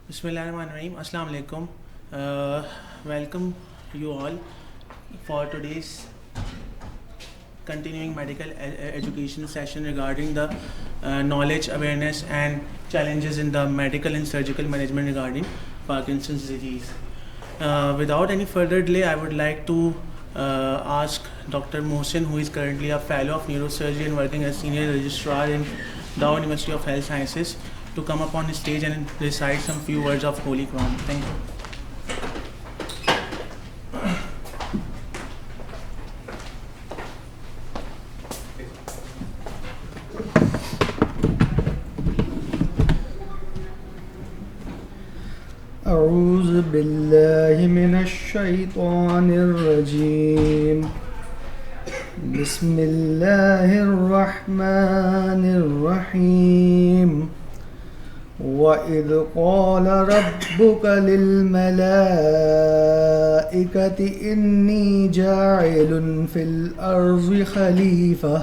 Bismillahirrahmanirrahim. Assalamu alaikum. Welcome you all for today's continuing medical education session regarding the knowledge, awareness and challenges in the medical and surgical management regarding Parkinson's disease. Without any further delay, I would like to ask Dr. Mohsin, who is currently a fellow of neurosurgery and working as senior registrar in Dow University of Health Sciences, to come up on the stage and recite some few words of Holy Quran. Thank you. أعوذ بالله من الشيطان الرجيم. بسم الله الرحمن الرحيم. وإذ قال ربك للملائكة إني جاعل في الأرض خليفة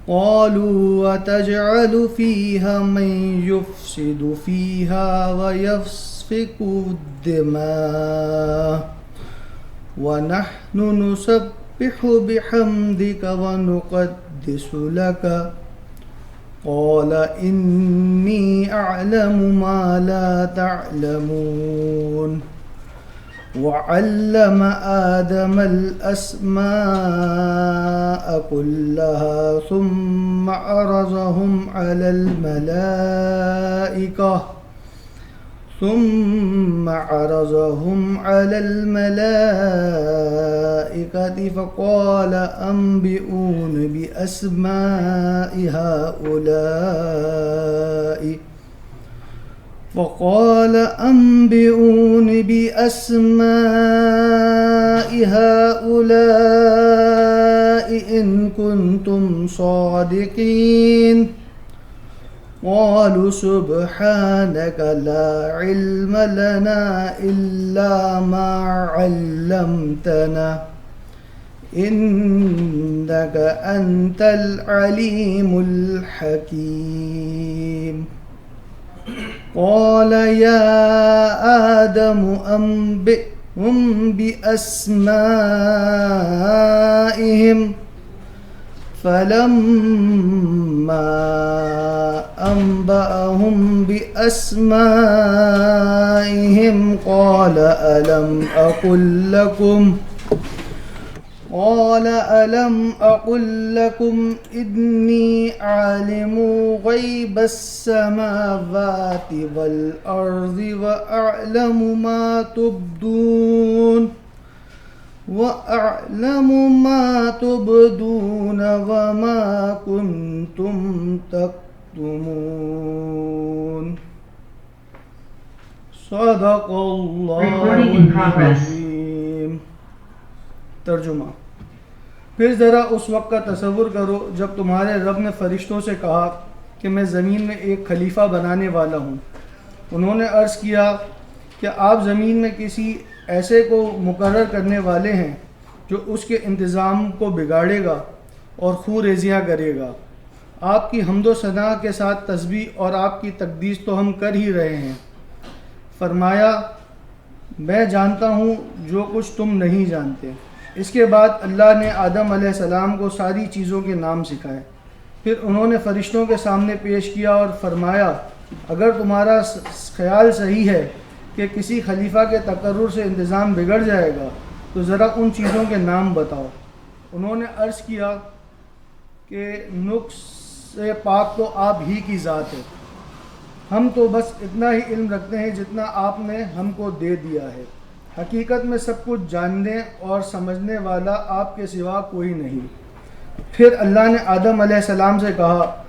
قالوا وتجعل فيها من يفسد فيها ويسفك الدماء ونحن نسبح بحمدك ونقدس لك قال إني أعلم ما لا تعلمون. وعلم آدم الأسماء كلها ثم عرضهم على الملائكة فقال أنبئون بأسماء هؤلاء إن كنتم صادقين. قالوا سبحانك لا علم لنا إلا ما علمتنا إنك أنت العليم الحكيم. قال يا آدم أنبئهم بأسمائهم فلما أنبأهم بأسمائهم قال ألم أقل لكم إني عالم غيب السماوات والأرض وأعلم ما تبدون وما كنتم تكتمون. صدق الله العظيम. तर्जुमा। फिर ज़रा उस वक्त का तसव्वुर करो जब तुम्हारे रब ने फ़रिश्तों से कहा कि मैं ज़मीन में एक खलीफा बनाने वाला हूँ। उन्होंने अर्ज़ किया कि आप ज़मीन में किसी ऐसे को मुकर्रर करने वाले हैं जो उसके इंतज़ाम को बिगाड़ेगा और खून रेज़ियाँ करेगा। आपकी हम्दो सना के साथ तस्बीह और आपकी तक़दीस तो हम कर ही रहे हैं। फरमाया मैं जानता हूँ जो कुछ तुम नहीं जानते। इसके बाद अल्लाह ने आदम अलैहिस्सलाम को सारी चीज़ों के नाम सिखाए। फिर उन्होंने फ़रिश्तों के सामने पेश किया और फरमाया अगर तुम्हारा ख्याल सही है कि किसी खलीफा के तकर्रुर से इंतज़ाम बिगड़ जाएगा तो ज़रा उन चीज़ों के नाम बताओ। उन्होंने अर्ज़ किया कि नुक्स से पाक तो आप ही की ज़ात है, हम तो बस इतना ही इल्म रखते हैं जितना आपने हमको दे दिया है। हकीकत में सब कुछ जानने और समझने वाला आपके सिवा कोई नहीं। फिर अल्लाह ने आदम अलैहिस्सलाम से कहा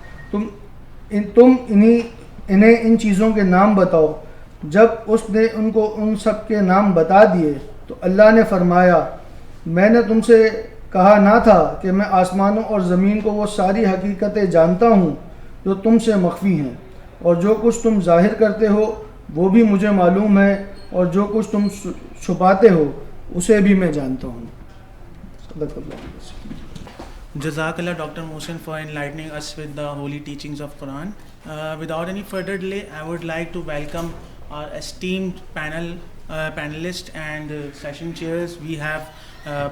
इन्हें इन चीज़ों के नाम बताओ। जब उसने उनको उन सब के नाम बता दिए तो अल्लाह ने फरमाया मैंने तुमसे कहा ना था कि मैं आसमानों और ज़मीन को वो सारी हकीकतें जानता हूँ जो तुमसे मख्फी हैं, और जो कुछ तुम ज़ाहिर करते हो वो भी मुझे मालूम है, और जो कुछ तुम छुपाते हो उसे भी मैं जानता हूँ। Jazakallah Dr. Mohsin for enlightening us with the holy teachings of Quran. Without any further delay, I would like to welcome our esteemed panelists and session chairs. We have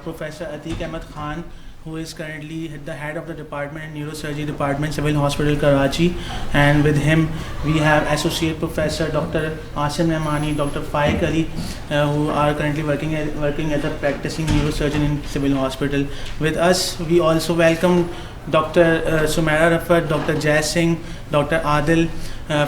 Professor Atiq Ahmed Khan, who is currently the head of the department in Neurosurgery Department, Civil Hospital Karachi, and with him we have Associate Professor Dr. Asim Rahmani, Dr. Faik Ali, who are currently working as a practicing neurosurgeon in Civil Hospital. With us, we also welcome Dr. Sumaira Rafat, Dr. Jai Singh, Dr. Adil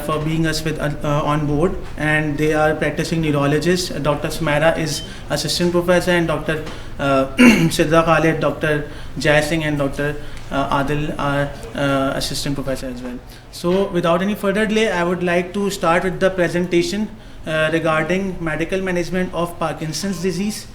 for being us with on board, and they are practicing neurologists. Dr. Sumaira is assistant professor, and Dr. Sidra Khalid, Dr. Jai Singh, and Dr. Adil are assistant professor as well. So, without any further delay, I would like to start with the presentation regarding medical management of Parkinson's disease.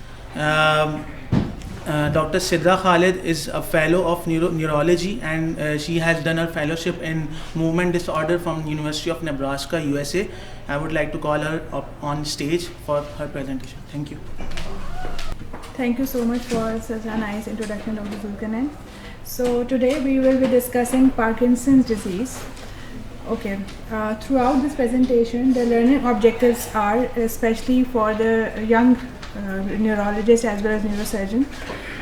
Dr. Sidra Khalid is a fellow of neurology, and she has done her fellowship in movement disorder from University of Nebraska, USA. I would like to call her up on stage for her presentation. Thank you. Thank you so much for such a nice introduction, Dr. Zulkarnain. So today we will be discussing Parkinson's disease. Okay, throughout this presentation, the learning objectives are, especially for the young neurologist as well as neurosurgeon,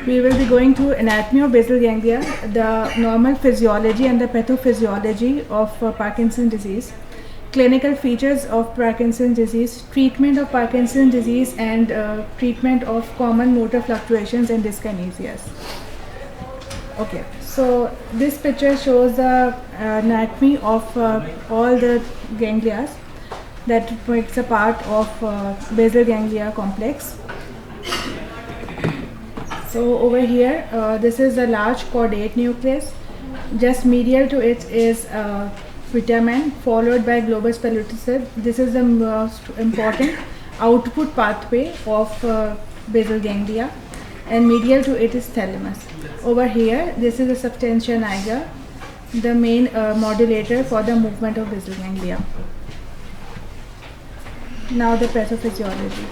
we will be going through anatomy of basal ganglia, the normal physiology and the pathophysiology of Parkinson's disease, clinical features of Parkinson's disease, treatment of Parkinson's disease, and treatment of common motor fluctuations and dyskinesias. Okay, so this picture shows the anatomy of all the ganglia that makes a part of basal ganglia complex. So over here, this is a large caudate nucleus. Just medial to it is vitamin, followed by globus pellucidum. This is the most important output pathway of basal ganglia, and medial to it is thalamus. Over here, this is the substantia nigra, the main modulator for the movement of basal ganglia. Now the pathophysiology.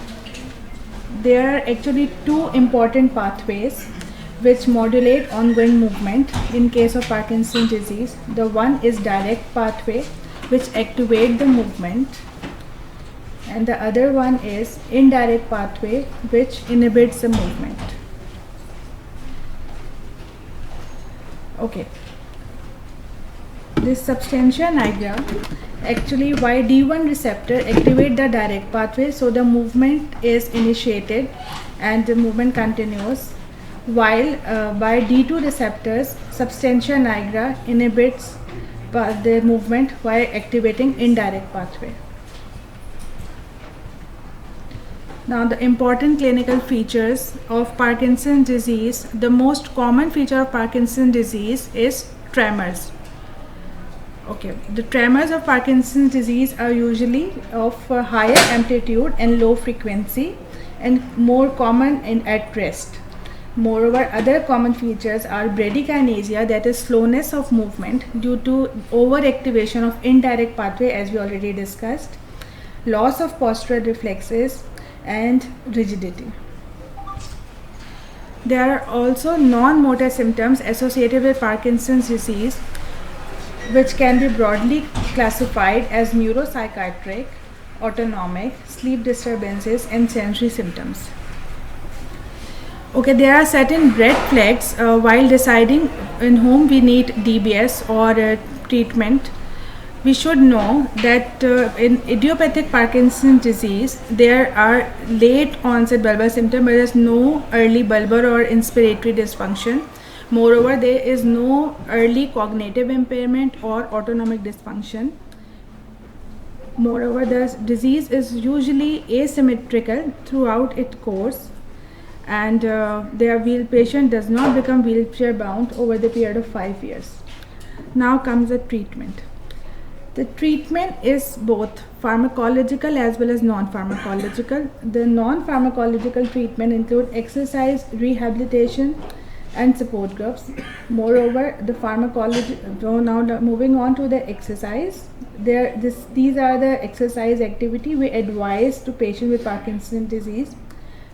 There are actually two important pathways which modulate ongoing movement in case of Parkinson's disease. The one is direct pathway, which activate the movement, and the other one is indirect pathway, which inhibits the movement. Okay. This substantia nigra, actually why D1 receptor activate the direct pathway, so the movement is initiated and the movement continues, while by D2 receptors substantia nigra inhibits the movement by activating indirect pathway. Now the important clinical features of Parkinson's disease. The most common feature of Parkinson's disease is tremors. Okay, the tremors of Parkinson's disease are usually of higher amplitude and low frequency and more common at rest. Moreover, other common features are bradykinesia, that is slowness of movement due to overactivation of indirect pathway, as we already discussed, loss of postural reflexes, and rigidity. There are also non-motor symptoms associated with Parkinson's disease, which can be broadly classified as neuropsychiatric, autonomic, sleep disturbances, and sensory symptoms. Okay, there are certain red flags while deciding in whom we need DBS or treatment. We should know that in idiopathic Parkinson's disease, there are late onset bulbar symptoms, but there is no early bulbar or inspiratory dysfunction. Moreover, there is no early cognitive impairment or autonomic dysfunction. Moreover, the disease is usually asymmetrical throughout its course, and the patient does not become wheelchair bound over the period of 5 years. Now comes the treatment. The treatment is both pharmacological as well as non-pharmacological. The non-pharmacological treatment include exercise, rehabilitation, and support groups. Moreover, the pharmacology. Now moving on to the exercise. These are the exercise activity we advise to patients with Parkinson's disease.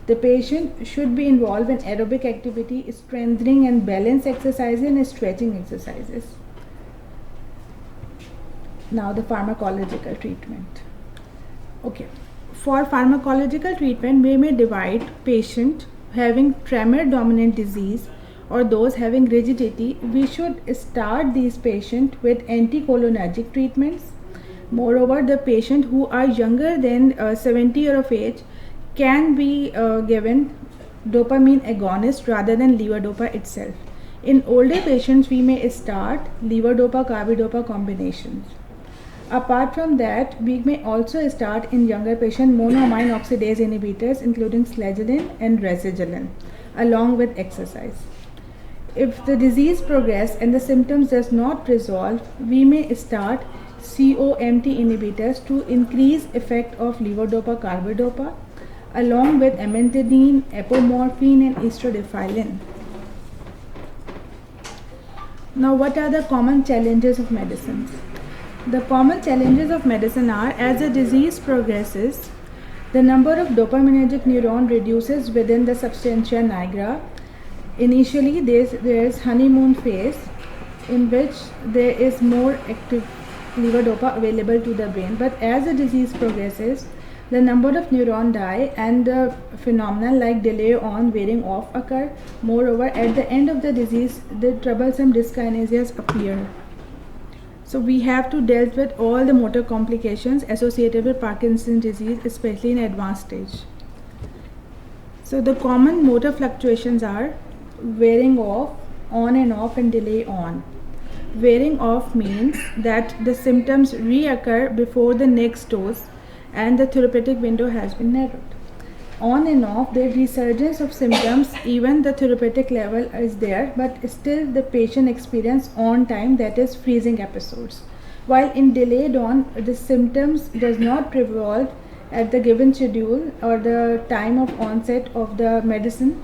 The patient should be involved in aerobic activity, strengthening and balance exercises and stretching exercises. Now the pharmacological treatment. Okay. For pharmacological treatment, we may divide patient having tremor dominant disease or those having rigidity. We should start these patients with anticholinergic treatments. Moreover, the patient who are younger than 70 years of age can be given dopamine agonist rather than levodopa itself. In older patients, we may start levodopa-carbidopa combinations. Apart from that, we may also start in younger patients monoamine oxidase inhibitors including slegilin and resigilin along with exercise. If the disease progresses and the symptoms does not resolve, we may start COMT inhibitors to increase effect of levodopa-carbidopa along with amantadine, apomorphine and estradiol. Now, what are the common challenges of medicines? The common challenges of medicine are, as the disease progresses, the number of dopaminergic neuron reduces within the substantia nigra. Initially, there is honeymoon phase in which there is more active levodopa available to the brain. But as the disease progresses, the number of neurons die and the phenomena like delay on wearing off occur. Moreover, at the end of the disease, the troublesome dyskinesias appear. So we have to deal with all the motor complications associated with Parkinson's disease, especially in advanced stage. So the common motor fluctuations are wearing off, on and off, and delay on. Wearing off means that the symptoms reoccur before the next dose and the therapeutic window has been narrowed. On and off, the resurgence of symptoms, even the therapeutic level is there, but still the patient experience on time, that is freezing episodes. While in delayed on, the symptoms does not revolve at the given schedule or the time of onset of the medicine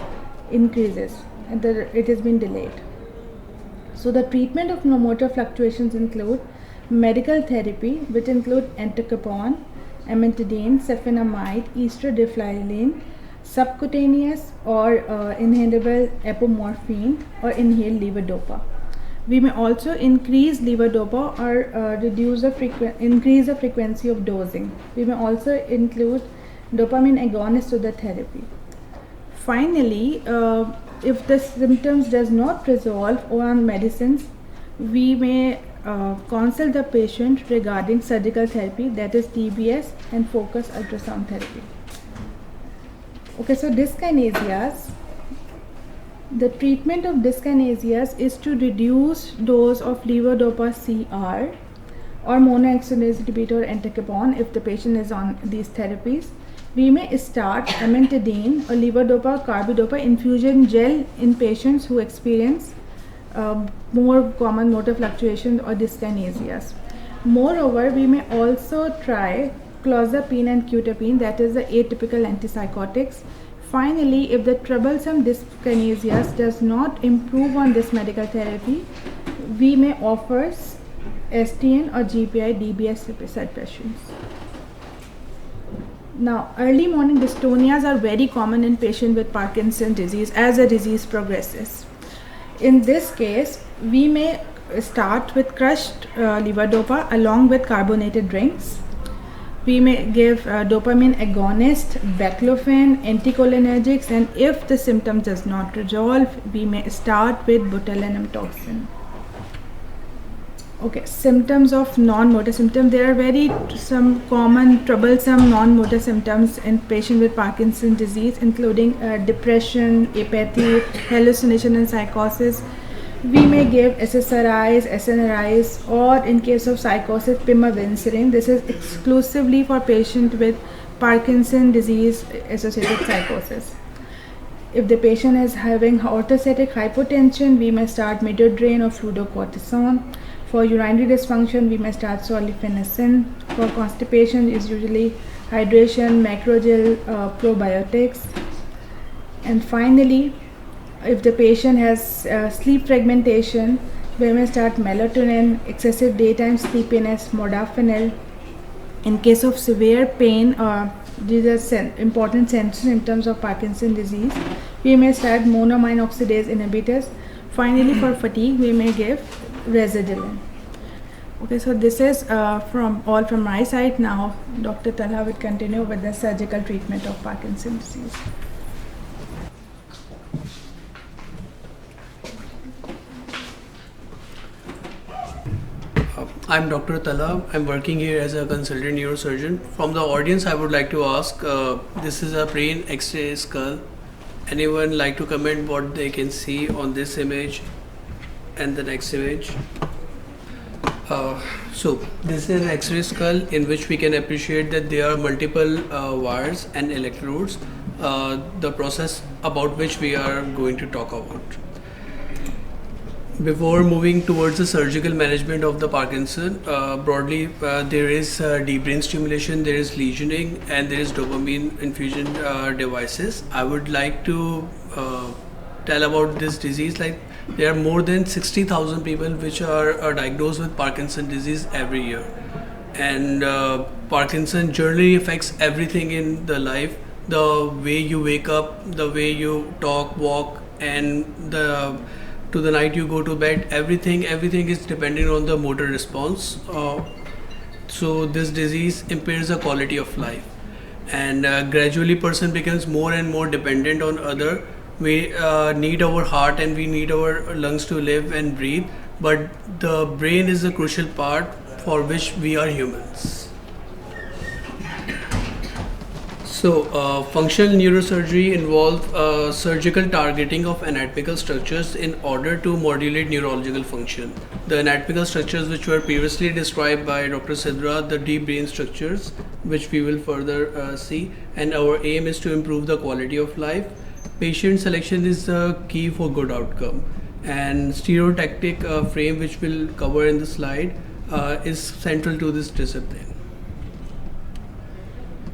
increases and it has been delayed. So the treatment of motor fluctuations include medical therapy, which include entacapone, amantadine, sulfonamide, estradiol, subcutaneous or inhalable apomorphine or inhaled levodopa. We may also increase levodopa or increase the frequency of dosing. We may also include dopamine agonists to the therapy. Finally, if the symptoms does not resolve on medicines, we may consult the patient regarding surgical therapy, that is DBS and focused ultrasound therapy. Okay, so dyskinesias. The treatment of dyskinesias is to reduce dose of levodopa CR or monoaminoxidase inhibitor entacapone if the patient is on these therapies. We may start amantadine or levodopa-carbidopa infusion gel in patients who experience more common motor fluctuations or dyskinesias. Moreover, we may also try clozapine and quetiapine, that is the atypical antipsychotics. Finally, if the troublesome dyskinesias does not improve on this medical therapy, we may offer STN or GPI DBS suppressions. Now, early morning dystonias are very common in patients with Parkinson's disease as the disease progresses. In this case, we may start with crushed levodopa along with carbonated drinks. We may give dopamine agonist, baclofen, anticholinergics, and if the symptom does not resolve, we may start with botulinum toxin. Okay, symptoms of non-motor symptoms. There are some common troublesome non-motor symptoms in patients with Parkinson's disease, including depression, apathy, hallucination, and psychosis. We may give SSRIs, SNRIs, or in case of psychosis, pimavanserin. This is exclusively for patients with Parkinson's disease associated psychosis. If the patient is having orthostatic hypotension, we may start midodrine or fluorocortisone. For urinary dysfunction, we may start solifenacin. For constipation, is usually hydration, macrogel, probiotics. And finally, if the patient has sleep fragmentation, we may start melatonin, excessive daytime sleepiness, modafinil. In case of severe pain, these are important sensors in terms of Parkinson's disease. We may start monoamine oxidase inhibitors. Finally, for fatigue, we may give Reserpine. Okay, so this is from my side. Now, Dr. Talha will continue with the surgical treatment of Parkinson's disease. I'm Dr. Talha. I'm working here as a consultant neurosurgeon. From the audience, I would like to ask, this is a brain X-ray skull. Anyone like to comment what they can see on this image and the next image? So this is an X-ray skull in which we can appreciate that there are multiple wires and electrodes, the process about which we are going to talk about. Before moving towards the surgical management of the Parkinson, broadly there is deep brain stimulation, there is lesioning, and there is dopamine infusion devices. I would like to tell about this disease. Like, there are more than 60,000 people which are diagnosed with Parkinson disease every year, and Parkinson generally affects everything in the life. The way you wake up, the way you talk, walk, and to the night you go to bed, everything is dependent on the motor response. So this disease impairs the quality of life, and gradually person becomes more and more dependent on other. We need our heart and we need our lungs to live and breathe, but the brain is a crucial part for which we are humans. So, functional neurosurgery involves surgical targeting of anatomical structures in order to modulate neurological function. The anatomical structures which were previously described by Dr. Sidra, the deep brain structures, which we will further see, and our aim is to improve the quality of life. Patient selection is the key for good outcome, and stereotactic frame, which we'll cover in the slide, is central to this discipline.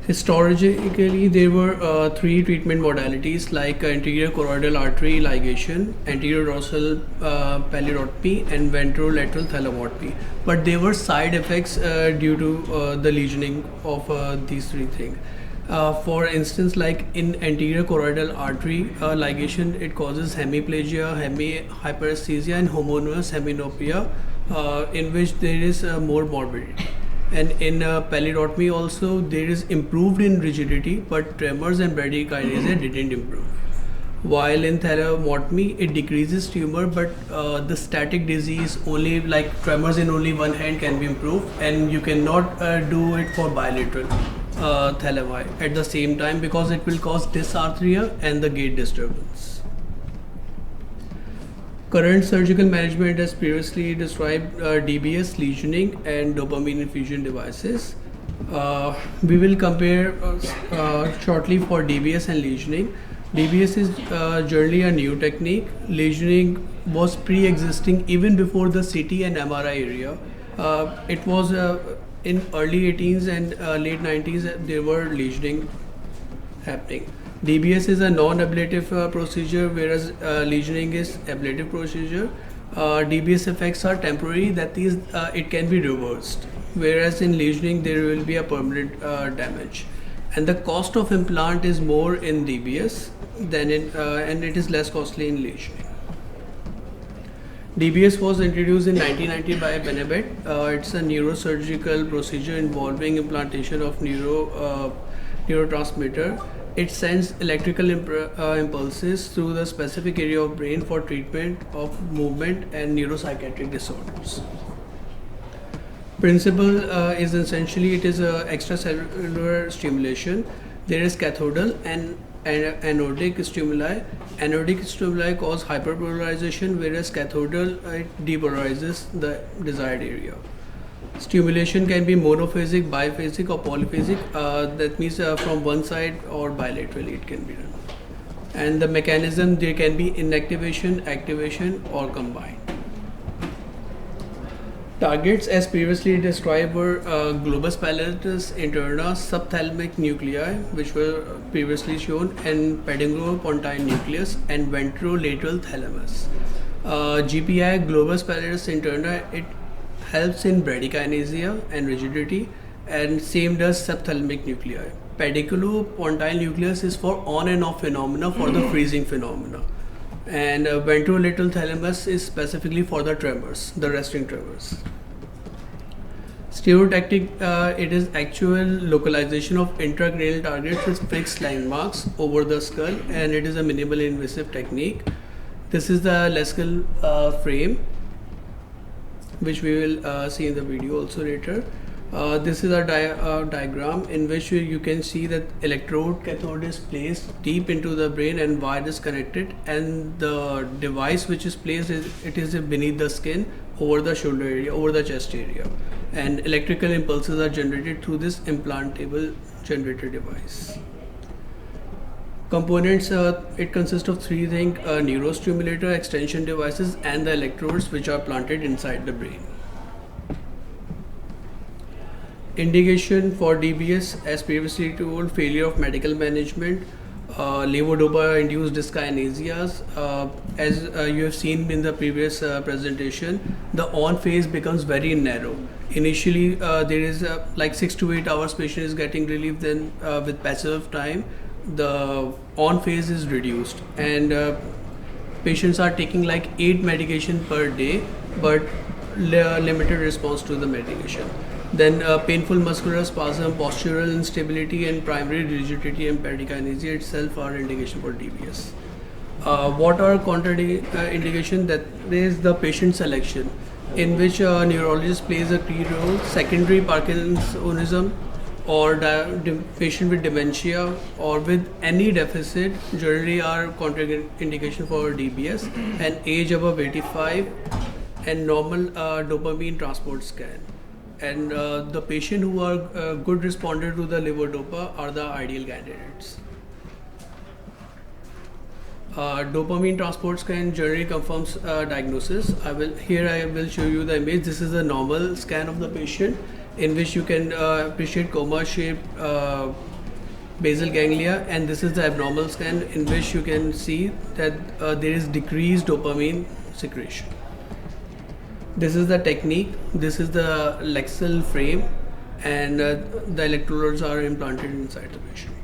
Historically, there were three treatment modalities like anterior choroidal artery ligation, anterior dorsal pallidotomy, and ventrolateral thalamotomy. But there were side effects due to the lesioning of these three things. For instance, like in anterior choroidal artery ligation, it causes hemiplegia, hyperesthesia, and homonymous heminopia, in which there is more morbidity. And in pallidotomy also, there is improved in rigidity, but tremors and bradykinesia didn't improve. While in thalamotomy, it decreases tumor, but the static disease, only like tremors in only one hand, can be improved, and you cannot do it for bilateral thalami at the same time, because it will cause dysarthria and the gait disturbance. Current surgical management, as previously described, DBS, lesioning, and dopamine infusion devices. We will compare shortly for DBS and lesioning. DBS is generally a new technique. Lesioning was pre-existing even before the CT and MRI area. It was in early 18s and late 90s there were lesioning happening. DBS is a non-ablative procedure, whereas lesioning is ablative procedure. DBS effects are temporary, that is, it can be reversed, whereas in lesioning there will be a permanent damage. And the cost of implant is more in DBS than in, and it is less costly in lesioning. DBS was introduced in 1990 by Benebet. It's a neurosurgical procedure involving implantation of neurotransmitter. It sends electrical impulses through the specific area of brain for treatment of movement and neuropsychiatric disorders. Principle is essentially, it is a extracellular stimulation. There is cathodal and anodic stimuli. Anodic stimuli cause hyperpolarization, whereas cathodal depolarizes the desired area. Stimulation can be monophasic, biphasic, or polyphasic. That means from one side or bilaterally it can be done. And the mechanism, there can be inactivation, activation, or combined. Targets, as previously described, were globus pallidus interna, subthalamic nuclei, which were previously shown, and pedunculapontine nucleus, and ventrolateral thalamus. GPI, globus pallidus interna, it helps in bradykinesia and rigidity, and same does subthalamic nuclei. pediculopontine nucleus is for on and off phenomena, for the freezing phenomena, and ventrolateral thalamus is specifically for the tremors, the resting tremors. Stereotactic, it is actual localization of intracranial targets with fixed landmarks over the skull, and it is a minimally invasive technique. This is the Leskell frame, which we will see in the video also later. This is a diagram in which you can see that electrode cathode is placed deep into the brain and wire is connected, and the device which is placed is beneath the skin, over the shoulder area, over the chest area, and electrical impulses are generated through this implantable generator device. Components, it consists of three things: neurostimulator, extension devices, and the electrodes which are planted inside the brain. Indication for DBS, as previously told, failure of medical management, levodopa-induced dyskinesias. As you have seen in the previous presentation, the on phase becomes very narrow. Initially, there is like 6 to 8 hours patient is getting relief, then with passage of time, the on phase is reduced, and patients are taking like 8 medication per day, but limited response to the medication. Then painful muscular spasm, postural instability, and primary rigidity and bradykinesia itself are indication for DBS. What are contraindication? That is the patient selection, in which a neurologist plays a key role. Secondary Parkinsonism, or patient with dementia or with any deficit generally are contraindication for DBS, and age above 85, and normal dopamine transport scan. And the patient who are good responder to the levodopa are the ideal candidates. Dopamine transport scan generally confirms diagnosis. I will show you the image. This is a normal scan of the patient, in which you can appreciate coma-shaped basal ganglia, and this is the abnormal scan, in which you can see that there is decreased dopamine secretion. This is the technique. This is the Leksell frame, and the electrodes are implanted inside the patient.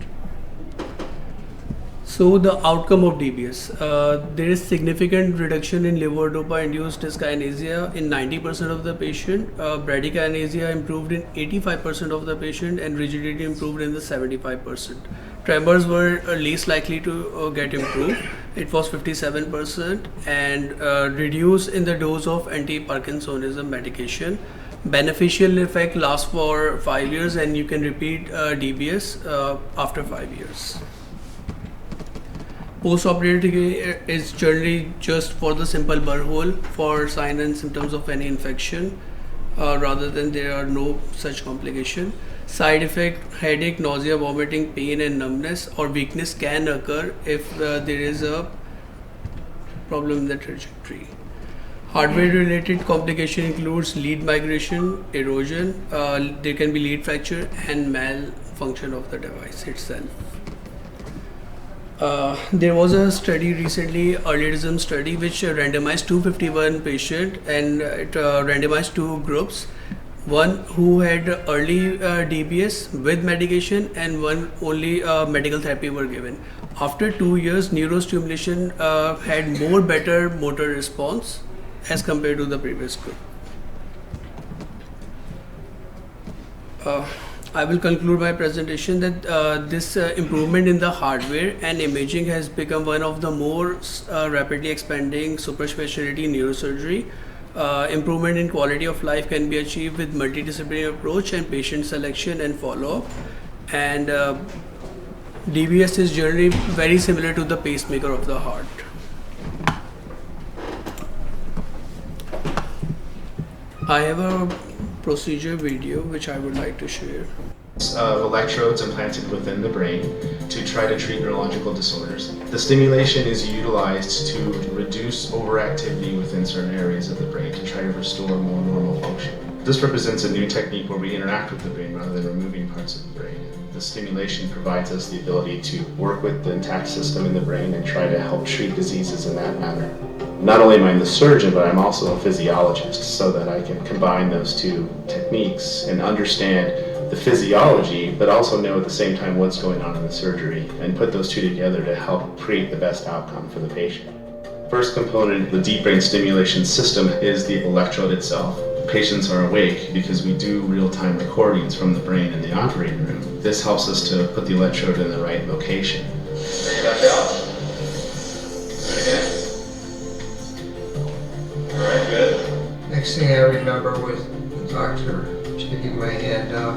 So the outcome of DBS, there is significant reduction in levodopa-induced dyskinesia in 90% of the patient, bradykinesia improved in 85% of the patient, and rigidity improved in the 75%. Tremors were least likely to get improved. It was 57%, and reduced in the dose of anti-Parkinsonism medication. Beneficial effect lasts for 5 years, and you can repeat DBS after 5 years. Post-operative is generally just for the simple burr hole for sign and symptoms of any infection, rather than there are no such complication. Side effect: headache, nausea, vomiting, pain, and numbness or weakness can occur if there is a problem in the trajectory. Hardware-related complication includes lead migration, erosion, there can be lead fracture, and malfunction of the device itself. There was a study recently, earlyism study, which randomized 251 patients, and it randomized 2 groups. One who had early DBS with medication, and one only medical therapy were given. After 2 years, neurostimulation had more better motor response as compared to the previous group. I will conclude my presentation that this improvement in the hardware and imaging has become one of the more rapidly expanding super specialty neurosurgery. Improvement in quality of life can be achieved with multidisciplinary approach and patient selection and follow-up. And DBS is generally very similar to the pacemaker of the heart. I have a procedure video which I would like to share. Of electrodes implanted within the brain to try to treat neurological disorders. The stimulation is utilized to reduce overactivity within certain areas of the brain to try to restore more normal function. This represents a new technique where we interact with the brain rather than removing parts of the brain. The stimulation provides us the ability to work with the intact system in the brain and try to help treat diseases in that manner. Not only am I the surgeon, but I'm also a physiologist, so that I can combine those two techniques and understand the physiology, but also know at the same time what's going on in the surgery and put those two together to help create the best outcome for the patient. First component, the deep brain stimulation system, is the electrode itself. Patients are awake because we do real-time recordings from the brain in the operating room. This helps us to put the electrode in the right location. Bring it back out. Do it again. All right, good. Next thing I remember was the doctor checking my hand out,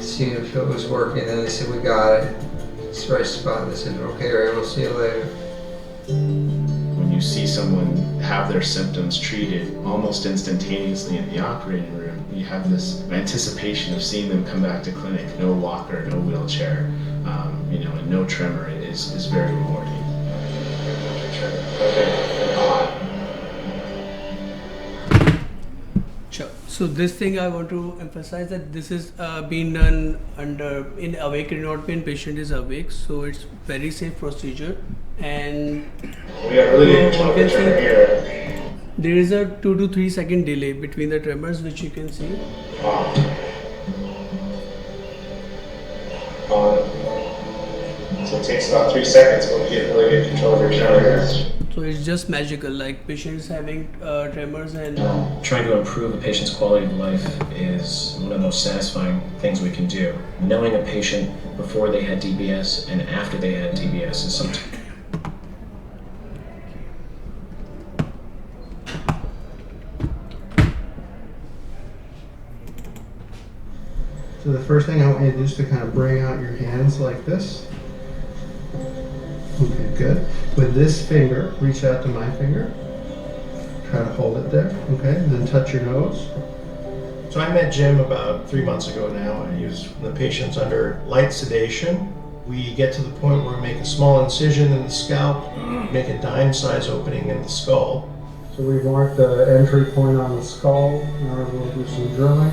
seeing if it was working, and they said, "We got it. It's the right spot." They said, "Okay, Ray, we'll see you later." When you see someone have their symptoms treated almost instantaneously in the operating room, you have this anticipation of seeing them come back to clinic. No walker, no wheelchair, and no tremor is very rewarding. Sure. So this thing I want to emphasize that this is being done in awake remote pain. Patient is awake, so it's very safe procedure. And We are really you enjoying can the tremor see here. there is a 2 to 3 second delay between the tremors, which you can see. So it takes about 3 seconds when we get really good control of your tremor. So it's just magical. Like patients having tremors and Trying to improve a patient's quality of life is one of the most satisfying things we can do. Knowing a patient before they had DBS and after they had DBS is something. So the first thing I want you to do is to kind of bring out your hands like this. Okay, good. With this finger, reach out to my finger. Try to hold it there, okay? Then touch your nose. So I met Jim about 3 months ago now, and he was the patient's under light sedation. We get to the point where we make a small incision in the scalp, make a dime-size opening in the skull. So we've marked the entry point on the skull. Now we'll do some drilling.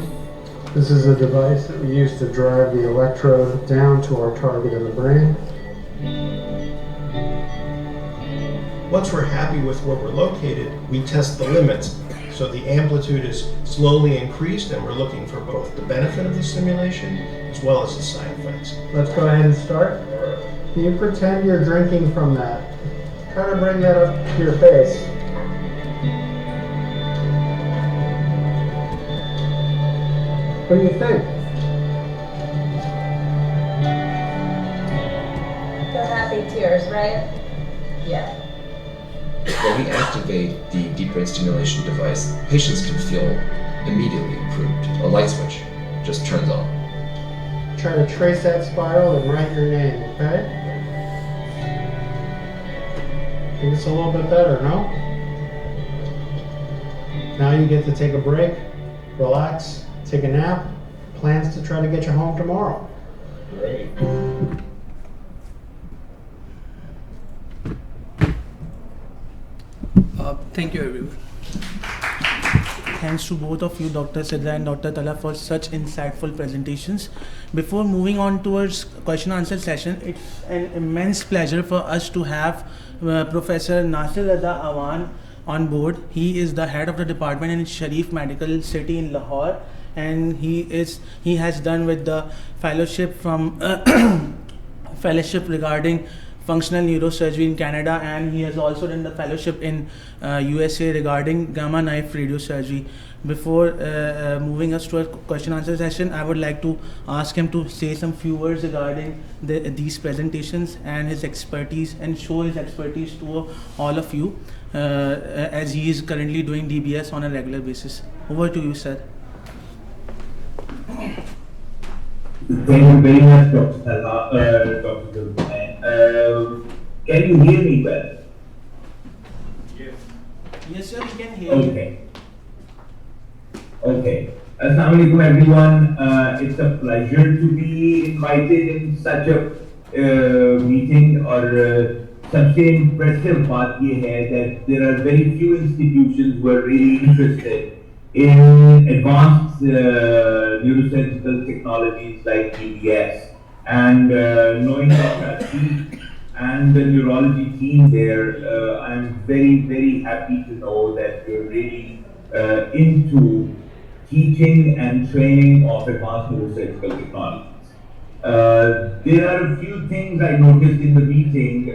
This is a device that we use to drive the electrode down to our target in the brain. Once we're happy with where we're located, we test the limits. So the amplitude is slowly increased, and we're looking for both the benefit of the stimulation as well as the side effects. Let's go ahead and start. Can you pretend you're drinking from that? Try to bring that up to your face. What do you think? The happy tears, right? Yeah. When we activate the deep brain stimulation device, patients can feel immediately improved. A light switch just turns on. Try to trace that spiral and write your name, okay? I think it's a little bit better, no? Now you get to take a break, relax, take a nap. Plans to try to get you home tomorrow. Great. thank you everyone. Thanks to both of you, Dr. Sidra and Dr. Tala, for such insightful presentations. Before moving on towards question answer session, it's an immense pleasure for us to have Professor Nasir Rada Awan on board. He is the head of the department in Sharif Medical City in Lahore, and he has done with the fellowship from fellowship regarding functional neurosurgery in Canada, and he has also done the fellowship in USA regarding gamma knife radiosurgery. Before moving us to a question answer session, I would like to ask him to say some few words regarding these presentations and his expertise, and show his expertise to all of you as he is currently doing DBS on a regular basis. Over to you, sir. Thank you very much, Dr. Talha, Dr. Zulkarnain. Can you hear me well? Yes, sir, we can hear you. Okay. Assalamu alaikum, everyone. It's a pleasure to be invited in such a meeting. और सबसे impressive बात ये है that there are very few institutions who are really interested in advanced neurosurgical technologies like DBS, and knowing Dr. Atif and the neurology team there, I'm very, very happy to know that you're really into teaching and training of advanced neurosurgical technologies. There are a few things I noticed in the meeting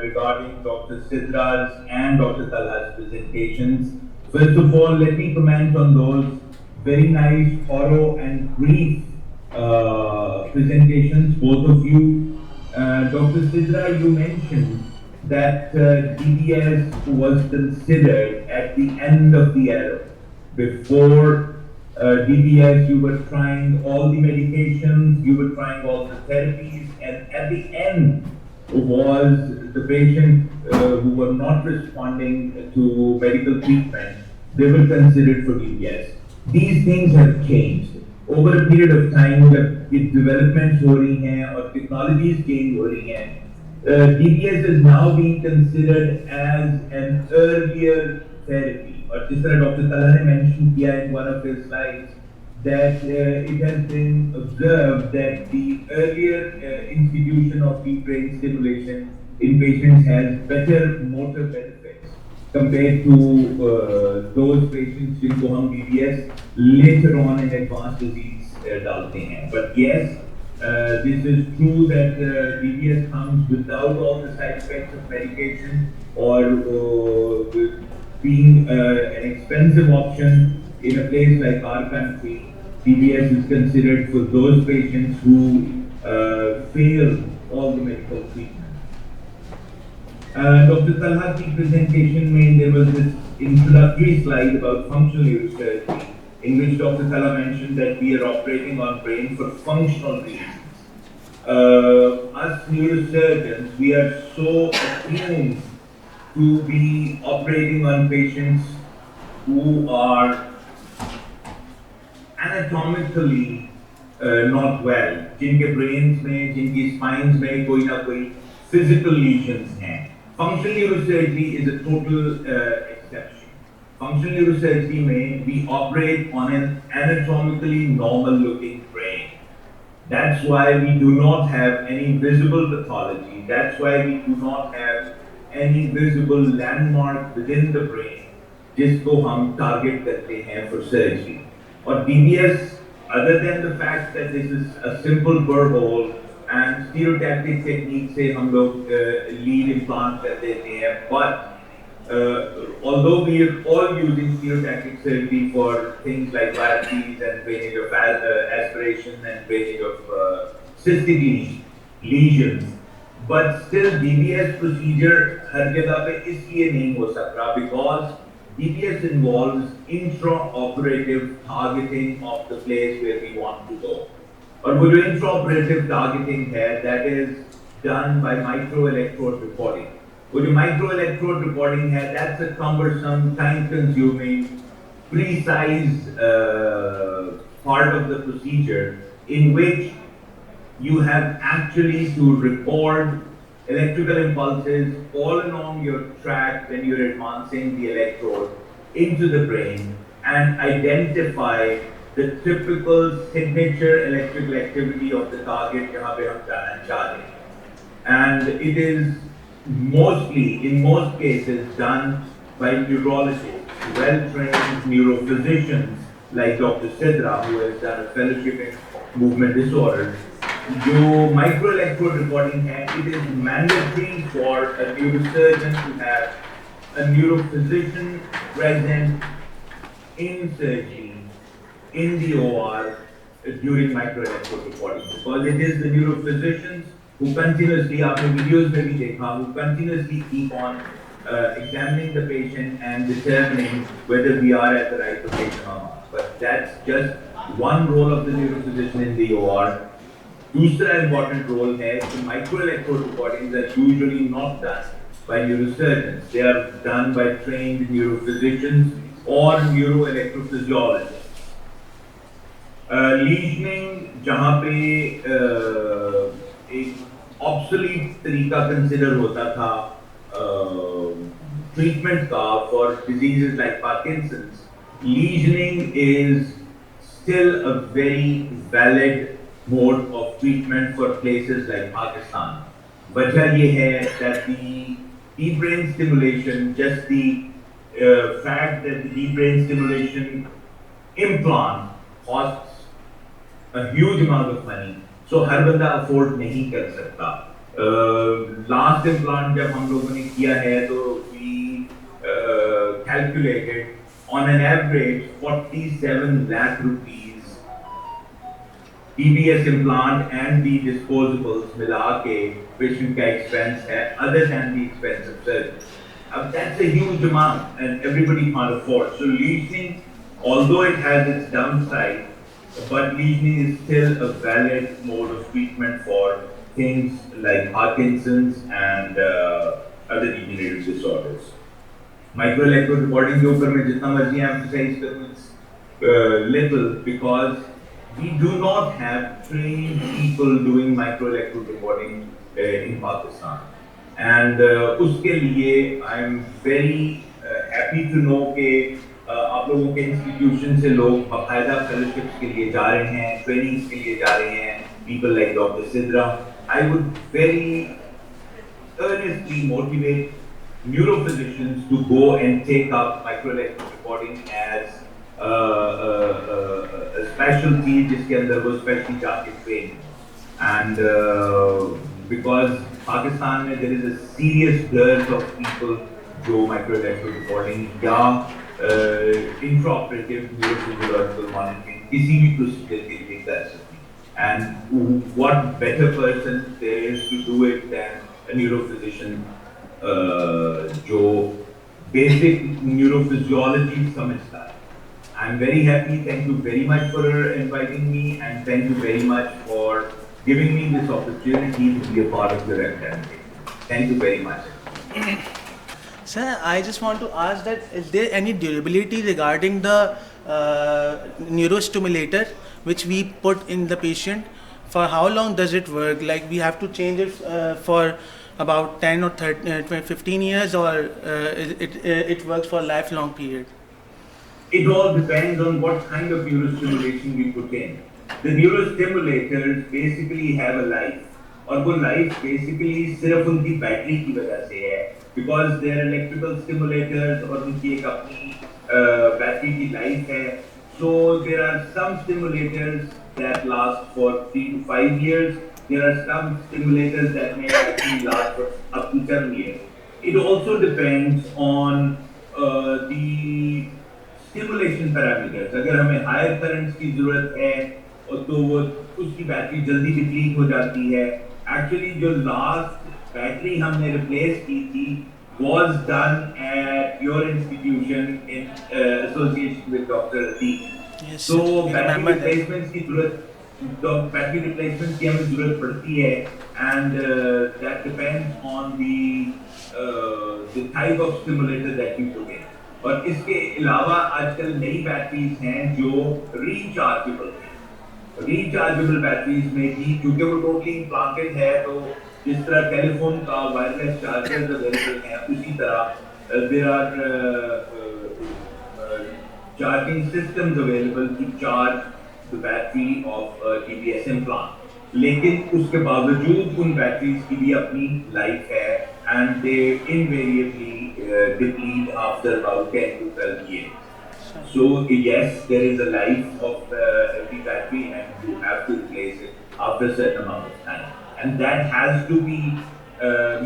regarding Dr. Sidra's and Dr. Talha's presentations. First of all, let me comment on those very nice, thorough and brief presentations, both of you. Dr. Sidra, you mentioned that DBS was considered at the end of the era. Before DBS, you were trying all the medications, you were trying all the therapies, and at the end was the patient who were not responding to medical treatment, they were considered for DBS. These things have changed. Over a period of time, जब developments हो रही हैं और technologies change हो रही हैं, DBS is now being considered as an earlier therapy. और जिस तरह Dr. Talha ने mention किया in one of his slides, that it has been observed that the earlier institution of deep brain stimulation in patients has better motor benefits compared to those patients जिनको हम DBS later on in advanced disease डालते हैं. But yes, this is true that DBS comes without all the side effects of medication or being an expensive option in a place like our country. DBS is considered for those patients who fail all the medical treatment. Dr. Talha's presentation made, there was this introductory slide about functional neurosurgery, in which Dr. Talha mentioned that we are operating on brain for functional reasons. Us neurosurgeons, we are so attuned to be operating on patients who are anatomically not well, जिनके brains में, जिनकी spines में कोई ना कोई physical lesions हैं. Functional neurosurgery is a total exception. Functional neurosurgery में we operate on an anatomically normal looking brain. That's why we do not have any visible pathology. That's why we do not have any visible landmark within the brain जिसको हम target करते हैं for surgery. Or DBS, other than the fact that this is a simple burr hole and stereotactic technique से हम लोग lead implant कर देते हैं, but although we are all using stereotactic surgery for things like biopsies and drainage of aspiration and drainage of cystic lesions, but still DBS procedure हर जगह पे इसलिए नहीं हो सकता because DBS involves intraoperative targeting of the place where we want to go. और वो जो intraoperative targeting है, that is done by microelectrode recording. वो जो microelectrode recording है, that's a cumbersome, time-consuming, precise part of the procedure in which you have actually to record electrical impulses all along your track when you're advancing the electrode into the brain and identify the typical signature electrical activity of the target jahan pe hum jana chaahte hain. And it is mostly, in most cases, done by neurologists, well-trained neurophysicians like Dr. Sidra, who has done a fellowship in movement disorders. जो microelectrode recording है, it is mandatory for a neurosurgeon to have a neurophysician present in surgery, in the OR during microelectrode recording, because it is the neurophysicians who continuously, आपने videos में भी देखा, who continuously keep on examining the patient and determining whether we are at the right location or not. But that's just one role of the neurophysician in the OR. दूसरा important role है कि microelectrode recordings are usually not done by neurosurgeons. They are done by trained neurophysicians or neuroelectrophysiologists. Lesioning जहाँ पे एक obsolete तरीका consider होता था treatment का for diseases like Parkinson's, lesioning is still a very valid mode of treatment for places like Pakistan. Wajah ye hai that the deep brain stimulation, just the fact that the deep brain stimulation implant costs a huge amount of money, so हर बंदा afford नहीं कर सकता. Last implant जब हम लोगों ने किया है तो we calculated on an average 47 lakh rupees TBS implant and the disposables मिला के patient का expense है other than the expense of surgery. That's a huge amount and everybody can't afford. So lesioning, although it has its downside, but lesioning is still a valid mode of treatment for things like Parkinson's and other degenerative disorders. Microelectrode recording के ऊपर मैं जितना मर्जी emphasize करूँ it's little because we do not have trained people doing microelectrode recording in Pakistan. And उसके लिए I am very happy to know कि आप लोगों के इंस्टीट्यूशन से लोग बाकायदा फेलोशिप्स के लिए जा रहे हैं, ट्रेनिंग्स के लिए जा रहे हैं. People like Dr. Sidra. I would very earnestly motivate neurophysicians to go and take up microelectrode recording as a specialty जिसके अंदर वो specially जाके train. And because Pakistan में there is a serious dearth of people जो microelectrode recording या intraoperative neurophysiological monitoring किसी भी procedure के लिए कर सकते हैं. And what better person there is to do it than a neurophysician जो basic neurophysiology समझता है. I'm very happy. Thank you very much for inviting me, and thank you very much for giving me this opportunity to be a part of the academy. Thank you very much. Sir, I just want to ask that is there any durability regarding the neurostimulator which we put in the patient? For how long does it work? Like we have to change it for about 10 or 15 years, or it works for a lifelong period? It all depends on what kind of neurostimulation we put in. The neurostimulators basically have a life, और वो life basically सिर्फ उनकी battery की वजह से है, because they are electrical stimulators और उनकी एक अपनी बैटरी की life है. So there are some stimulators that last for 3 to 5 years. There are some stimulators that may actually last for up to 7 years. It also depends on the stimulation parameters. अगर हमें higher currents की ज़रूरत है तो वो उसकी battery जल्दी deplete हो जाती है. Actually जो last बैटरी हमने replace की थी was done at your institution in association with Dr. Atik. Yes, So I battery remember that. replacements की ज़रूरत बैटरी रिप्लेसमेंट की हमें ज़रूरत पड़ती है, and that depends on the type of stimulator that you put in. और इसके अलावा आजकल नई बैटरीज हैं जो रिचार्जेबल हैं. रिचार्जेबल बैटरीज में भी क्योंकि वो टोटली इम्प्लांटेड है, तो जिस तरह टेलीफोन का वायरलेस चार्जर्स अवेलेबल हैं उसी तरह there are charging systems available to charge the battery of TBS implant. लेकिन उसके बावजूद उन बैटरीज की भी अपनी लाइफ है, and they invariably deplete after about 10 to 12 years. So yes, there is a life of every battery, and you have to replace it after a certain amount of time, and that has to be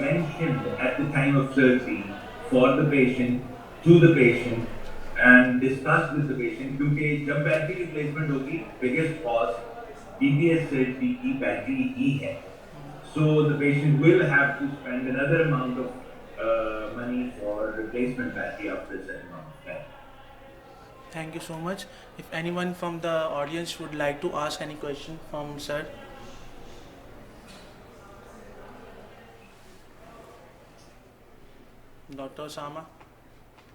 mentioned at the time of surgery for the patient, to the patient, and discussed with the patient. क्योंकि जब battery replacement होगी, biggest cost DBS surgery की battery ही है. So the patient will have to spend another amount of money for replacement battery after a certain amount of time. Thank you so much. If anyone from the audience would like to ask any question from sir. Dr. Osama,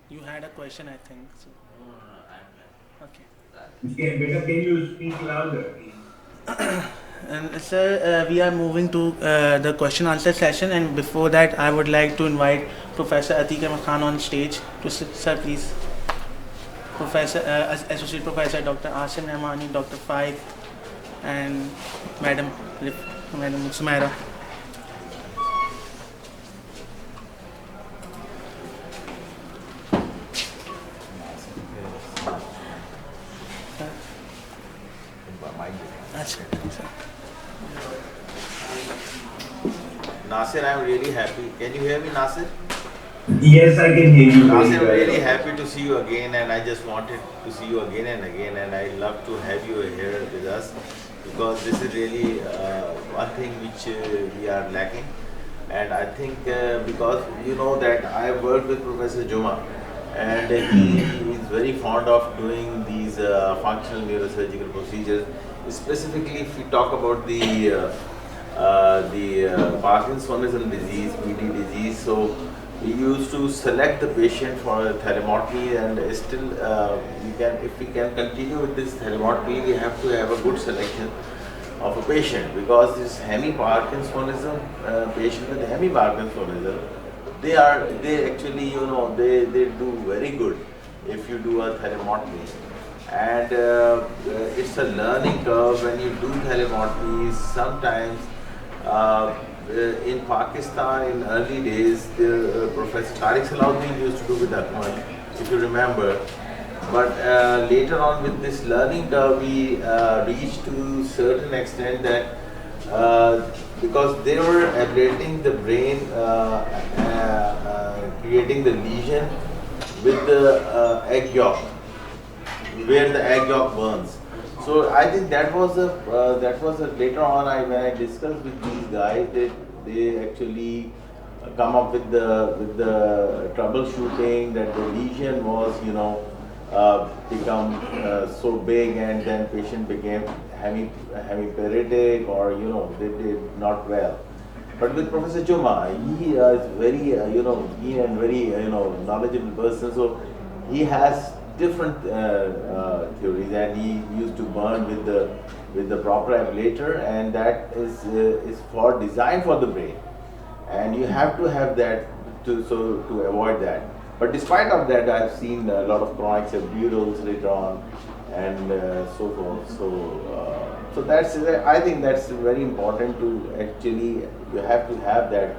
you had a question, I think. So. Okay. Can you speak louder, please? And sir, we are moving to the question answer session, and before that I would like to invite Professor Atiq Ahmed Khan on stage to sir, please. Professor Associate Professor Dr. Asim Rahmani, Dr. Faik, and Madam Sumaira. sir. Nasir, I'm really happy. Can you hear me, Nasir? Yes, I can hear you. Nasir, I'm very really well. happy to see you again, and I just wanted to see you again and again, and I love to have you here with us because this is really one thing which we are lacking. And I think because you know that I worked with Professor Juma, and he is very fond of doing these functional neurosurgical procedures. Specifically, if we talk about the Parkinsonism disease, PD disease, so we used to select the patient for thalamotomy, and still if we can continue with this thalamotomy, we have to have a good selection of a patient, because this hemi-Parkinsonism patient with hemi-Parkinsonism, they actually, you know, they do very good if you do a thalamotomy. And it's a learning curve when you do thalamotomies. Sometimes in Pakistan in early days, Professor Tariq Salahuddin used to do with Ahmad, if you remember. But later on with this learning curve, we reached to certain extent that because they were ablating the brain, creating the lesion with the egg yolk, where the egg yolk burns. So I think that was a later on when I discussed with these guys, they actually come up with the troubleshooting that the lesion was, you know, become so big, and then patient became hemiplegic, or you know, they did not well. But with Professor Juma, he is very you know, keen and very knowledgeable person. So he has different theories, and he used to burn with the proper ablator, and that is designed for the brain, and you have to have that to avoid that. But despite of that, I've seen a lot of chronic subdurals later on, and so forth. So that's, I think that's very important to actually, you have to have that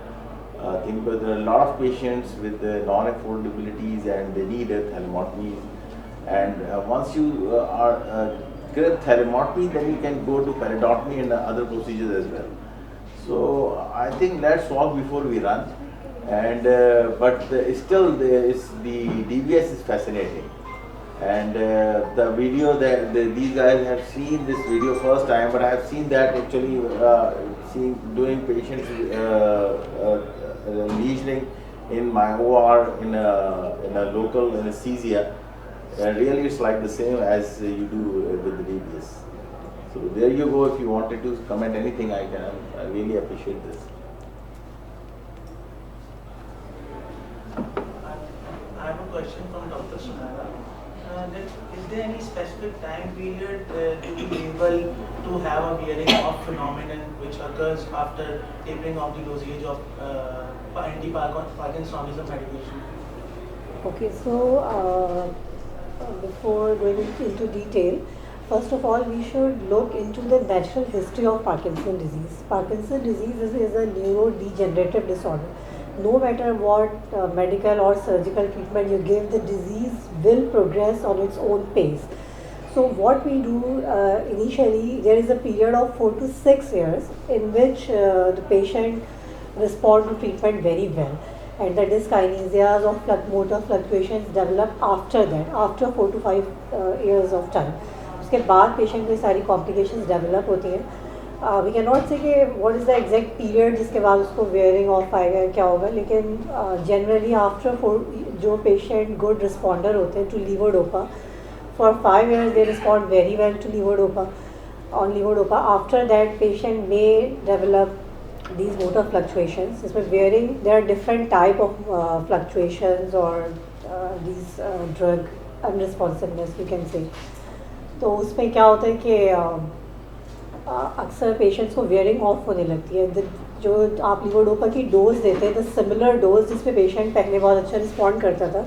thing, because there are a lot of patients with non-affordabilities and they need a thalamotomy. And once you get thalamotomy, then you can go to peridotomy and other procedures as well. So I think let's walk before we run. And still the DBS is fascinating, and the video that these guys have seen this video first time, but I have seen that actually doing patients lesioning in my OR in a local anesthesia, and really it's like the same as you do with the DBS. So there you go. If you wanted to comment anything, I really appreciate this. I have a question from Dr. Sunara. Is there any specific time period to be able to have a wearing off phenomenon which occurs after tapering off the dosage of anti-Parkinsonism medication? Okay, so before going into detail, first of all, we should look into the natural history of Parkinson's disease. Parkinson's disease is a neurodegenerative disorder. No matter what medical or surgical treatment you give, the disease will progress on its own pace. So what we do initially, there is a period of 4 to 6 years in which the patient responds to treatment very well, and the dyskinesias or motor fluctuations develop after that, after 4 to 5 years of time. उसके बाद patient को सारी complications develop होती हैं. We cannot say कि what is the exact period जिसके बाद उसको wearing off आएगा क्या होगा, लेकिन generally after जो patient good responder होते हैं to levodopa, for 5 years they respond very well to levodopa. On levodopa, after that patient may develop these motor fluctuations. इसमें wearing, there are different type of fluctuations or these drug unresponsiveness you can say. तो उसमें क्या होता है कि अक्सर patients को wearing of होने लगती है. जो आप लीवोडोपा की डोज देते हैं, द सिमिलर डोज जिसमें पेशेंट पहले बहुत अच्छा रिस्पॉन्ड करता था,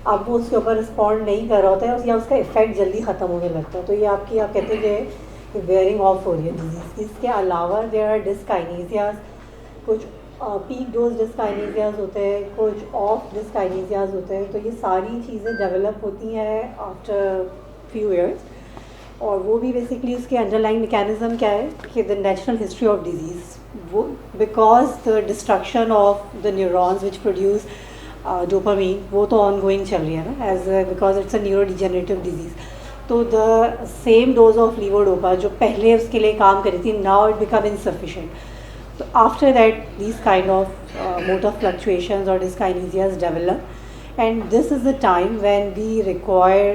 अब वो उसके ऊपर रिस्पॉन्ड नहीं कर रहा होता है या उसका इफेक्ट जल्दी ख़त्म होने लगता है. तो ये आप कहते हैं कि वेयरिंग ऑफ हो रही है डिजीज़. इसके अलावा देयर आर डिस्काइनेसियाज, कुछ पीक डोज डिस्काइनेसियाज होते हैं, कुछ ऑफ डिस्काइनेसियाज होते हैं. तो ये सारी चीज़ें डेवलप होती हैं आफ्टर फ्यू ईयर्स. और वो भी बेसिकली उसके अंडरलाइंग मैकेनिज्म क्या है कि the natural history of disease, वो because the destruction of the neurons which produce dopamine, वो तो ऑन गोइंग चल रही है ना, as because it's a neuro degenerative disease. तो the same dose of levodopa जो पहले उसके लिए काम करी थी, now it become insufficient. So after that, these kind of motor fluctuations or dyskinesias develop, and this is the time when we require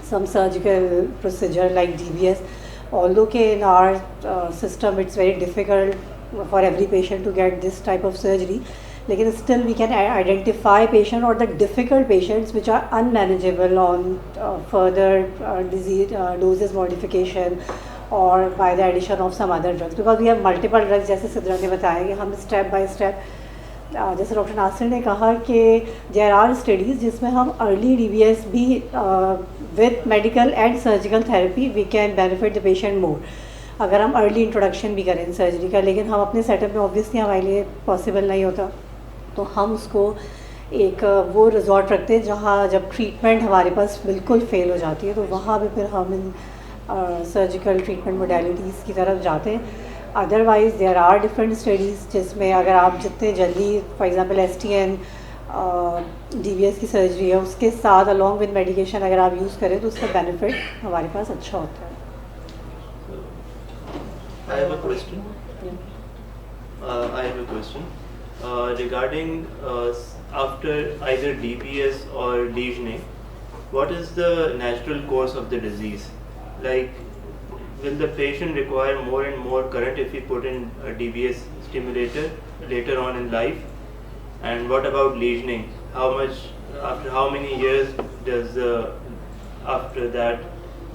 some surgical procedure like DBS. Although in our system it's very difficult for every patient to get this type of surgery, लेकिन still we can identify patient or the difficult patients which are unmanageable on further disease doses modification or by the addition of some other drugs, because we have multiple drugs. जैसे सिद्रा ने बताया कि हम step by step, जैसे doctor Nasir ने कहा कि there are studies जिसमें हम early DBS भी with medical and surgical therapy we can benefit the patient more अगर हम अर्ली इंट्रोडक्शन भी करें सर्जरी का. लेकिन हम अपने सेटअप में ऑब्वियसली हमारे लिए पॉसिबल नहीं होता, तो हम उसको एक वो रिजॉर्ट रखते हैं जहाँ जब ट्रीटमेंट हमारे पास बिल्कुल फेल हो जाती है तो वहाँ भी फिर हम इन सर्जिकल ट्रीटमेंट मोडेलिटीज़ की तरफ जाते हैं. Otherwise there are different studies जिसमें अगर आप जितने जल्दी फॉर एग्जांपल STN DBS की सर्जरी है उसके साथ अलॉन्ग विद मेडिकेशन अगर आप यूज़ करें तो उसका बेनिफिट हमारे पास अच्छा होता है. I have a question. Regarding after either DBS or lesioning, what is the natural course of the disease? Like, will the patient require more and more current if we put in a DBS stimulator later on in life? And what about lesioning? After how many years does after that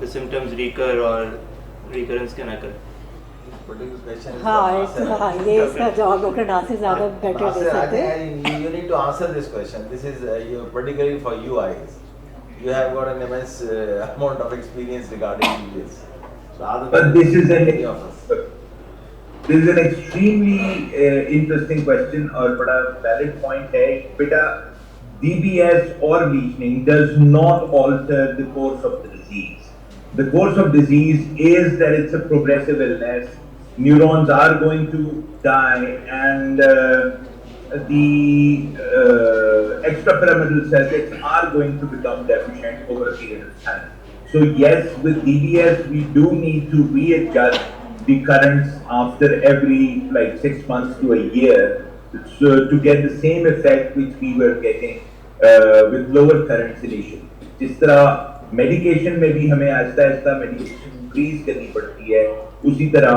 the symptoms recur or recurrence can occur? हाँ, ये इसका जवाब doctor Nasir ज़्यादा better दे सकते हैं. You need to answer this question. This is particularly for you, I guess. You have got an immense amount of experience regarding DBS. But this is an extremely interesting question और बड़ा valid point है. बेटा, DBS or lesioning does not alter the course of the disease. The course of disease is that it's a progressive illness. Neurons are going to die, and the extrapyramidal circuits are going to become deficient over a period of time. So yes, with DBS we do need to readjust the currents after every 6 months to a year, so to get the same effect which we were getting with lower current sedation. जिस तरह medication में भी हमें Aahista Aahista medication increase करनी पड़ती है, उसी तरह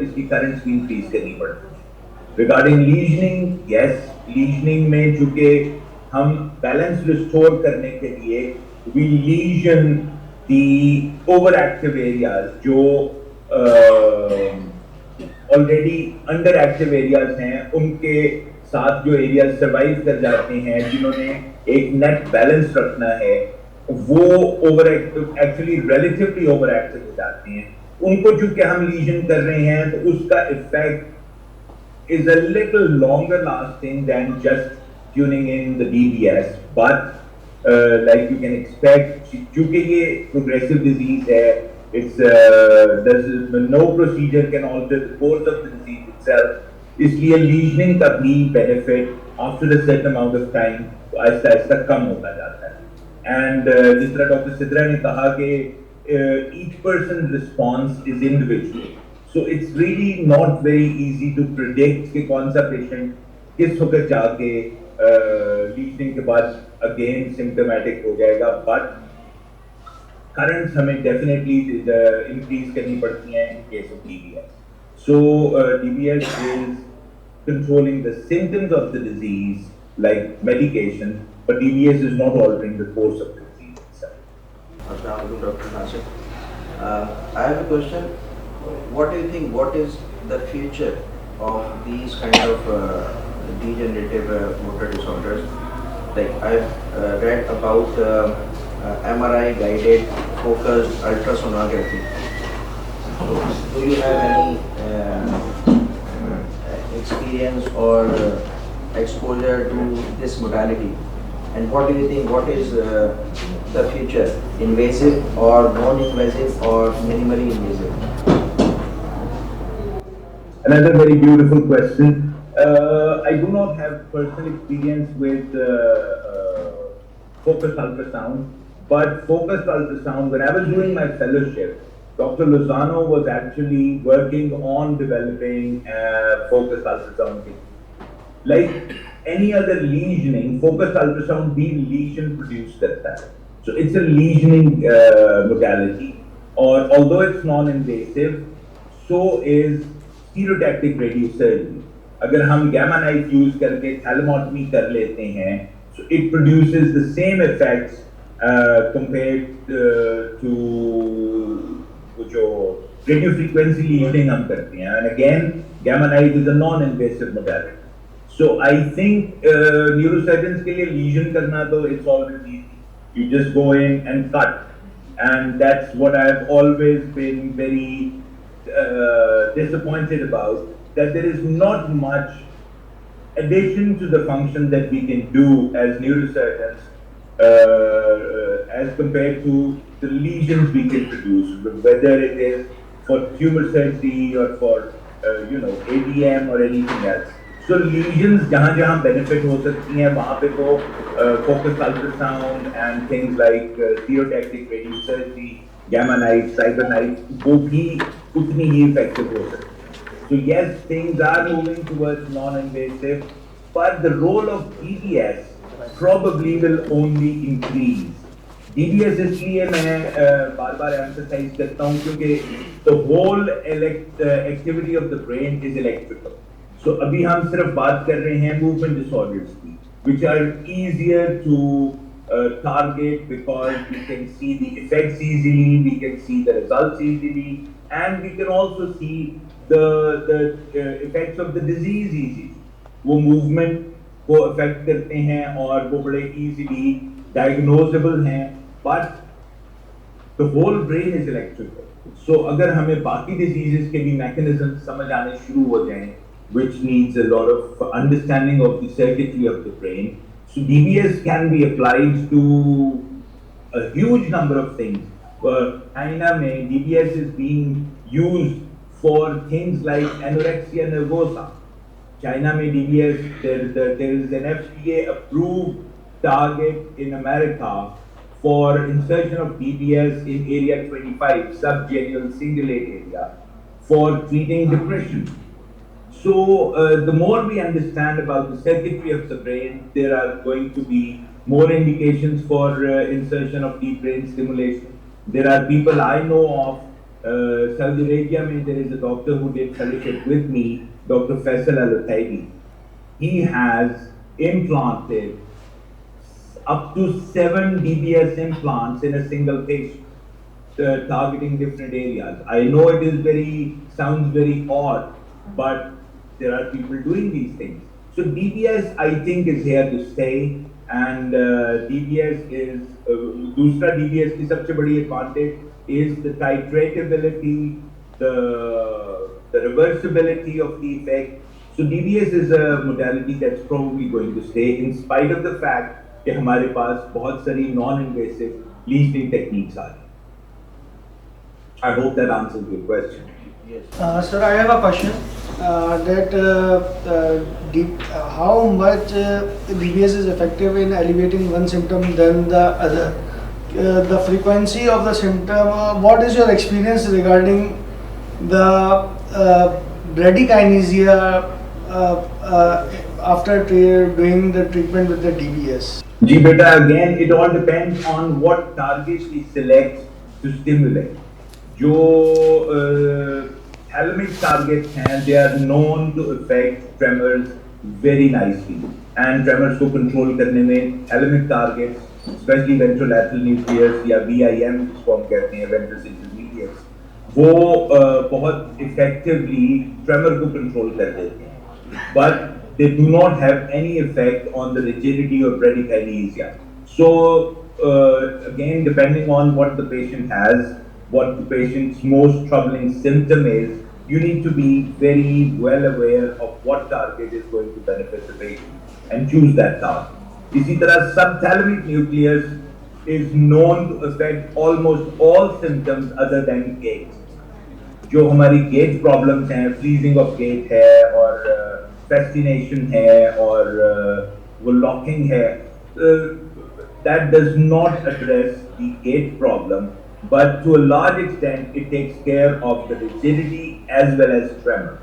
इसकी करंट्स भी इंक्रीज करनी पड़ती है. रिगार्डिंग लीजनिंग, यस, लीजनिंग में चूंकि हम बैलेंस रिस्टोर करने के लिए we lesion the over active areas जो ऑलरेडी अंडर एक्टिव एरियाज हैं, उनके साथ जो एरियाज सर्वाइव कर जाते हैं जिन्होंने एक नेट बैलेंस रखना है, वो over active actually relatively over active हो जाते हैं. उनको चूंकि हम लीजन कर रहे हैं तो उसका effect is a little longer lasting than just tuning in the DBS, but like you can expect, क्योंकि ये प्रोग्रेसिव डिजीज है, it's no procedure can alter the course of the disease itself, इसलिए lesioning का भी benefit after a certain amount of time आहिस्ता आहिस्ता कम होता जाता है. एंड जिस तरह डॉक्टर सिद्रा ने कहा कि each person's response is individual, so it's really not very easy to predict कि कौन सा patient किस वक्त जाके lesioning के बाद again symptomatic हो जाएगा, but currents हमें definitely increase करनी पड़ती हैं in case of DBS. So DBS is controlling the symptoms of the disease like medication, but DBS is not altering the course of the disease itself. Assalamualaikum, Dr. Nasir. I have a question. What do you think? What is the future of these kind of degenerative motor disorders? Like I've read about MRI guided focused ultrasonography. So, do you have any experience or exposure to this modality? And what do you think, what is the future? Invasive or non-invasive or minimally invasive? Another very beautiful question. I do not have personal experience with focused ultrasound, but focused ultrasound, when I was doing my fellowship, Dr. Lozano was actually working on developing focused ultrasound. Like any other lesioning, focused ultrasound भी lesion produced करता है. So it's a lesioning modality. Or although it's non-invasive, so is stereotactic radiosurgery. अगर हम gamma knife use करके thalamotomy कर लेते हैं, so it produces the same effects compared to जो radio frequency lesioning हम करते हैं. And again, gamma knife is a non-invasive modality. So I think neurosurgeons के लिए lesion करना तो it's always easy. You just go in and cut, and that's what I've always been very disappointed about. That there is not much addition to the function that we can do as neurosurgeons as compared to the lesions we can produce, whether it is for tumor surgery or for ADM or anything else. So lesions जहाँ benefit हो सकती हैं वहाँ पे तो focused ultrasound and things like stereotactic radiosurgery, gamma knife, cyber knife वो भी उतनी ही effective हो सकती हैं. So yes, things are moving towards non-invasive, but the role of DBS probably will only increase. DBS इसलिए मैं बार-बार emphasize करता हूँ क्योंकि the whole activity of the brain is electrical. So अभी हम सिर्फ बात कर रहे हैं movement disorders की, which are easier to target because we can see the effects easily, we can see the results easily, and we can also see the effects of the disease easily. वो movement को affect करते हैं और वो बड़े easily diagnosable हैं, but the whole brain is electrical. So अगर हमें बाकी diseases के भी mechanisms समझ आने शुरू हो जाएं, which needs a lot of understanding of the circuitry of the brain, so DBS can be applied to a huge number of things. China में DBS is being used for things like anorexia nervosa. China में DBS, there is an FDA approved target in America for insertion of DBS in area 25, subgenual cingulate area, for treating depression. So the more we understand about the circuitry of the brain, there are going to be more indications for insertion of deep brain stimulation. There are people I know of, Saudi Arabia, there is a doctor who did fellowship with me, Dr. Faisal Al-Utaibi. He has implanted up to 7 DBS implants in a single patient, targeting different areas. I know it sounds very odd, but there are people doing these things. So DBS, I think, is here to stay, and DBS is दूसरा DBS की सबसे बड़ी advantage is the titratability, the reversibility of the effect. So DBS is a modality that's probably going to stay, in spite of the fact कि हमारे पास बहुत सारी non-invasive lesioning techniques are. I hope that answers your question. Yes. Sir, I have a question. How much DBS is effective in alleviating one symptom than the other? The frequency of the symptom. What is your experience regarding the bradykinesia after doing the treatment with the DBS? जी बेटा, again it all depends on what targets we select to stimulate. जो thalamic targets हैं, they are known to affect tremors very nicely. And tremors को control करने में thalamic targets, especially ventrolateral nucleus या VIM जिसको हम कहते हैं ventrosignal medius, वो बहुत effectively tremor को control कर देते हैं. But they do not have any effect on the rigidity or bradykinesia. So again, depending on what the patient has, what the patient's most troubling symptom is, you need to be very well aware of what target is going to benefit the patient and choose that target. इसी तरह subthalamic nucleus is known to affect almost all symptoms other than gait. जो हमारी gait problems हैं, freezing of gait है और fascination है और वो locking है, that does not address the gait problem, but to a large extent it takes care of the rigidity as well as tremor.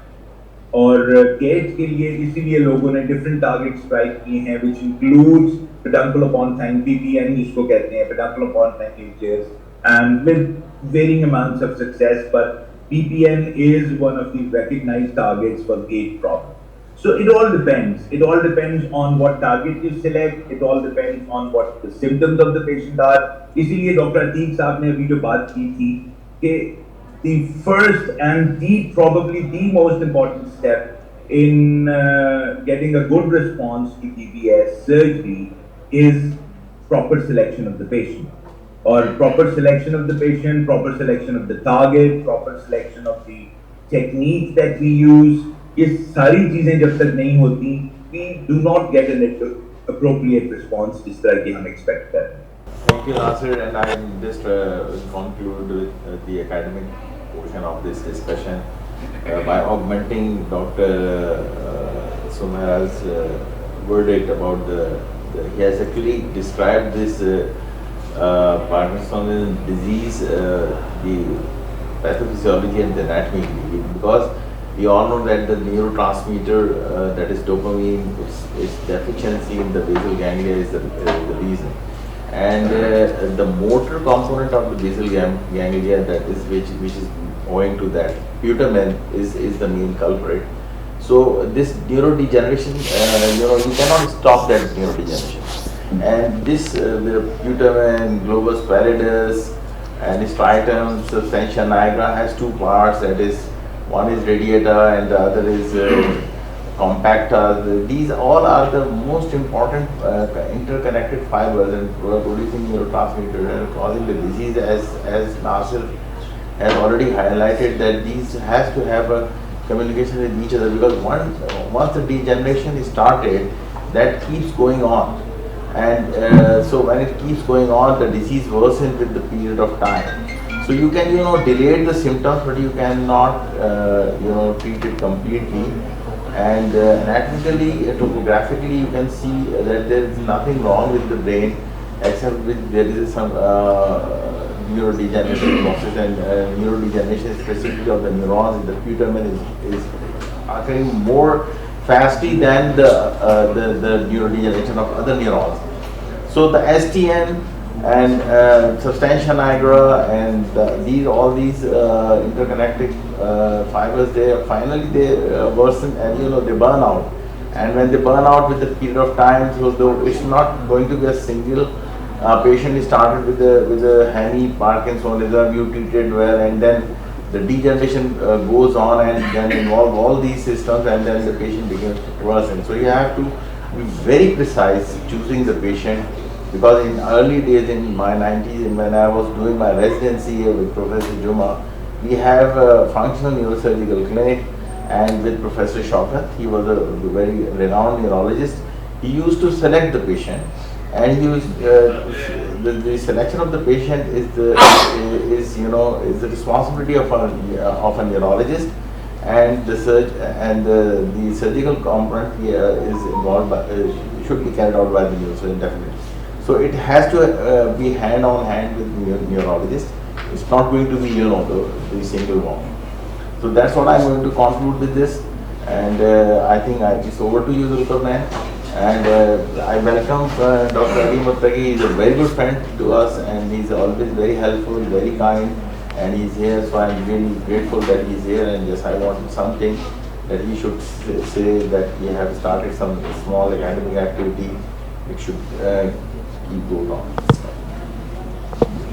और gait के लिए इसीलिए लोगों ने different targets strike किए हैं, which includes peduncle upon thigh, PPN इसको कहते हैं, peduncle upon thigh nucleus, and with varying amounts of success, but PPN is one of the recognized targets for gait problem. So it all depends. It all depends on what target you select. It all depends on what the symptoms of the patient are. इसीलिए doctor Atiq साहब ने अभी जो बात की थी कि the first and probably the most important step in getting a good response to DBS surgery is proper selection of the patient. Or proper selection of the patient, proper selection of the target, proper selection of the techniques that we use. ये सारी चीजें जब तक नहीं होती, we do not get an appropriate response जिस तरह की हम expect करते हैं. Thank you, Nasir, and I just conclude with the academic portion of this discussion by augmenting Dr. Sumaira's verdict about he has actually described this Parkinson's disease, the pathophysiology and the anatomy, because we all know that the neurotransmitter that is dopamine, its deficiency in the basal ganglia is the reason. And the motor component of the basal ganglia, that is which is owing to that putamen, is the main culprit. So this neurodegeneration, you cannot stop that neurodegeneration. And this the putamen, globus pallidus, and striatum substantia nigra has two parts. That is, one is radiata and the other is compacta. These all are the most important interconnected fibers and producing neurotransmitters and causing the disease, as Nasir has already highlighted, that these has to have a communication with each other, because once the degeneration is started, that keeps going on, and so when it keeps going on, the disease worsens with the period of time. So you can delay the symptoms, but you cannot treat it completely. And anatomically, topographically, you can see that there is nothing wrong with the brain, except there is some neurodegeneration process, and neurodegeneration specifically of the neurons, the putamen is occurring more fastly than the neurodegeneration of other neurons. So the STN and substantia nigra and all these interconnected fibers, they finally worsen and they burn out. And when they burn out with the period of time, so it's not going to be a single patient is started with a hemi-Parkinsonism, you treated well, and then the degeneration goes on and then involve all these systems, and then the patient becomes worsen. So you have to be very precise choosing the patient, because in early days, in my 90s, when I was doing my residency with Professor Juma, we have a functional neurosurgical clinic, and with Professor Shaukat, he was a very renowned neurologist. He used to select the patient, and he was the selection of the patient is the responsibility of a neurologist, and the surgical component is involved should be carried out by the neurosurgeon, definitely. So it has to be hand on hand with neurologist. It's not going to be the single one. So that's what I'm going to conclude with this, and I think it's over to you, Zulkarnain. And I welcome Dr. Ali Muttaqi. He's a very good friend to us, and he's always very helpful, very kind, and he's here. So I'm really grateful that he's here. And yes, I wanted something that he should say that we have started some small academic activity. It should keep going on.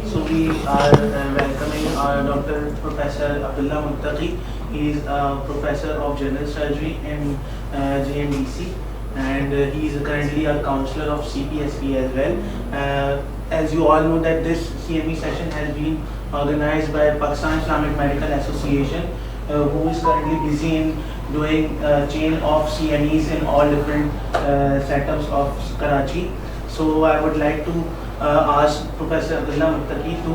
So we are welcoming Dr. Professor Abdullah Muttaqi. He is a professor of general surgery in JMDC, and he is currently a counselor of CPSP as well. As you all know that this CME session has been organized by Pakistan Islamic Medical Association, who is currently busy in doing chain of CNEs in all different setups of Karachi. So I would like to ask Professor Abdullah Muttaqi to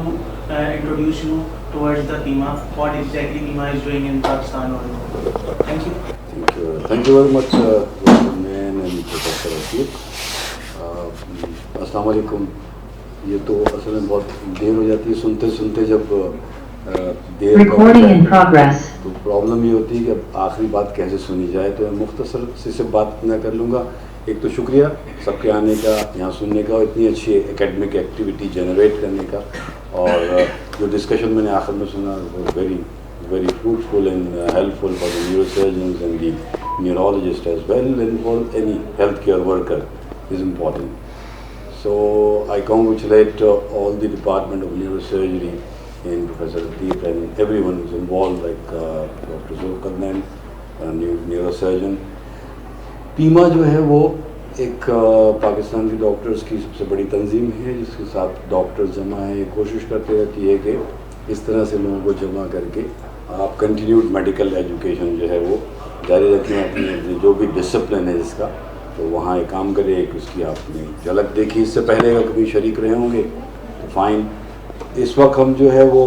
introduce you towards the PIMA, what exactly PIMA is doing in Pakistan or no. Thank you. Thank you very much, Dr. Nain and Professor Asif. अस्सलाम वालेकुम. ये तो असल में बहुत देर हो जाती है सुनते सुनते, जब देर तो प्रॉब्लम ये होती है कि अब आखिरी बात कैसे सुनी जाए. तो मैं मुख्तसर से बात ना कर लूँगा. एक तो शुक्रिया सबके आने का, यहाँ सुनने का और इतनी अच्छी एकेडमिक एक्टिविटी जनरेट करने का. और जो डिस्कशन मैंने आखिर में सुना वो very fruitful and helpful for the neurosurgeons and the neurologists as well, and for any healthcare worker is important. So I congratulate all the Department of Neurosurgery and Professor Latif and everyone who's involved, like Dr. Zulkarnain, neurosurgeon. PIMA जो है वो एक पाकिस्तान की doctors की सबसे बड़ी तंजीम है, जिसके साथ डॉक्टर्स जमा है. कोशिश करते रहती है कि इस तरह से लोगों को जमा करके आप कंटिन्यूड मेडिकल एजुकेशन जो है वो जारी रखें. अपनी जो भी डिसिप्लिन है जिसका, तो वहाँ एक काम करें. एक उसकी आपने झलक देखी, इससे पहले अगर कभी शरीक रहे होंगे तो फाइन. इस वक्त हम जो है वो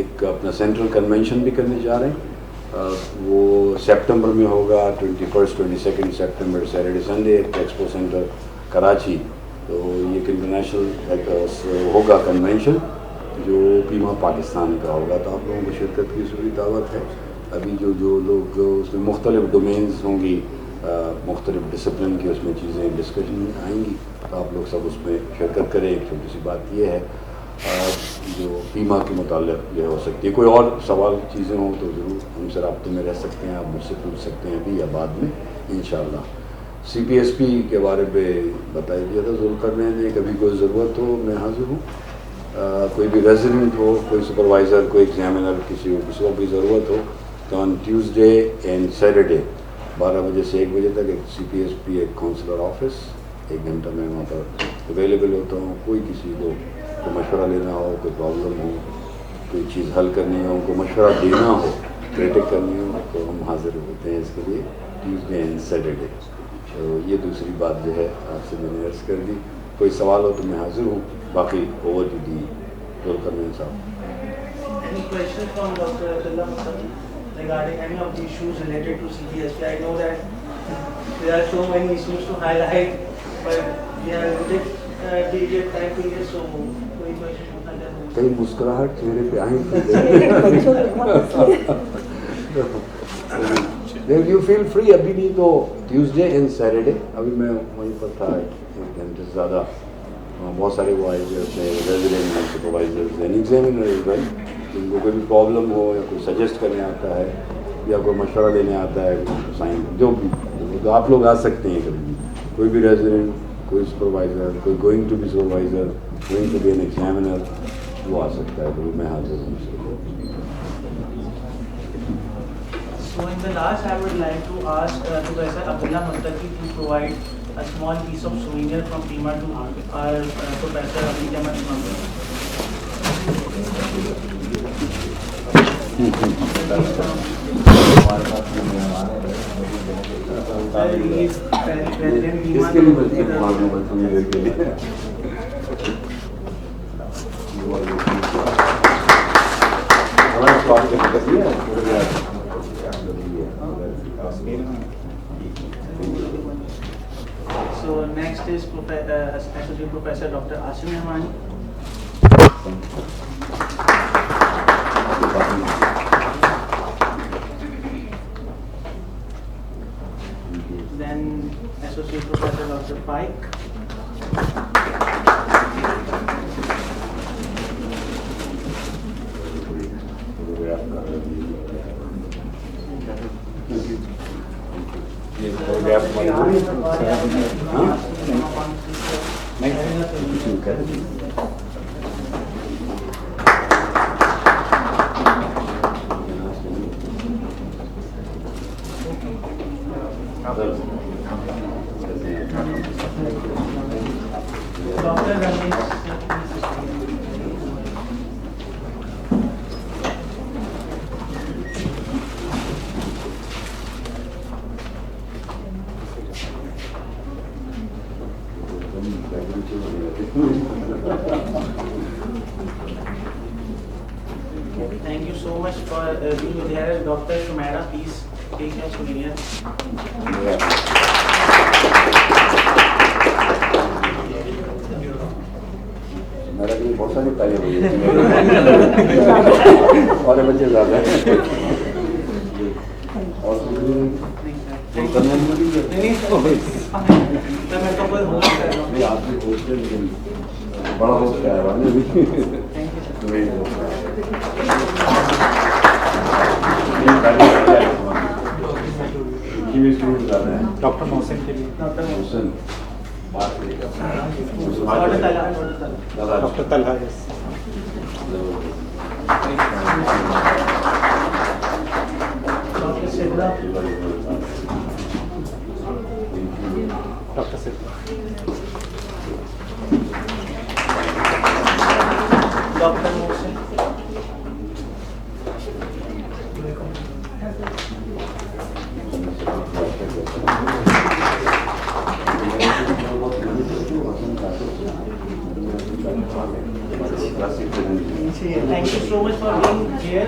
एक अपना सेंट्रल कन्वेंशन भी करने जा रहे हैं. वो सितंबर में होगा, 21-22 सितंबर, Saturday Sunday, expo centre Karachi. तो ये एक इंटरनेशनल होगा कन्वेंशन जो PIMA पाकिस्तान का होगा. तो आप लोगों को शिरकत की पूरी दावत है. अभी जो लोग उसमें मुख्तलिफ डोमेन्स होंगी, मुख्तलिफ डिसिप्लिन की उसमें चीज़ें डिस्कशन में आएंगी, तो आप लोग सब उसमें शिरकत करें. एक छोटी सी बात ये है जो PIMA के मुताल्लिक़ जो हो सकती है. कोई और सवाल चीज़ें हों तो ज़रूर हमसे राब्ते में रह सकते हैं, आप मुझसे पूछ सकते हैं अभी या बाद में इंशाअल्लाह. CPSP के बारे में बता दिया था जुल्करनैन ने. कभी कोई ज़रूरत हो मैं हाजिर हूँ. कोई भी रेजिडेंट हो, कोई सुपरवाइज़र, कोई एग्जामिनर, किसी को भी ज़रूरत हो तो ऑन ट्यूसडे एंड सैटरडे 12 बजे से 1 बजे तक एक CPSP एक काउंसलर ऑफिस 1 घंटा में वहाँ पर अवेलेबल होता हूँ. कोई किसी को मशवरा लेना हो, कोई प्रॉब्लम हो, कोई चीज़ हल करनी हो, उनको मशवरा देना हो, क्रिटिक करनी हो, तो हम हाजिर होते हैं इसके लिए ट्यूसडे एंड सैटरडे. तो ये दूसरी बात जो है आपसे मैंने अर्ज़ कर दी. कोई सवाल हो तो मैं हाजिर हूँ. बाकी ओवर टू दी जुल्करनैन साहब. Any questions from Dr. Abdullah Muttaqi regarding any of the issues related to CPSP? I know that there are so many issues to highlight, but we are limited time period, so कोई question होता है तो कई मुस्कुराहट चेहरे पे आई. You feel free. अभी नहीं तो ट्यूसडे एंड सैटरडे. अभी मैं वहीं पर था 1 घंटे से ज़्यादा. बहुत सारे वो आए हुए अपने resident and supervisors and examiner is well. जिनको कोई भी प्रॉब्लम हो या कोई सजेस्ट करने आता है या कोई मशवरा देने आता है, साइन जो भी, तो आप लोग आ सकते हैं कभी भी. कोई भी रेजिडेंट, कोई सुपरवाइज़र, कोई going to be supervisor, going to be an examiner, वो आ सकता है. तो मैं हाजिर हूँ. So in the last, I would like to ask Professor Abdullah Muttaqi to provide a small piece of souvenir from PIMA to our Professor Abid Ahmed Imam. इसके लिए के लिए So next is Associate Professor Dr. Asim Rahmani. Then Associate Professor Dr. Pike. so much for being here. Dr. Shumaira, please take your podium. मेरा भी बहुत सारी तारीफ हुई है और बच्चे ज़्यादा हैं और नहीं आपकी होस्ट है लेकिन बड़ा होस्ट है वाले भी डॉक्टर मोहसिन के लिए डॉक्टर तलहा डॉक्टर सिद्धा doctor Mohsin Thank you so much for being here.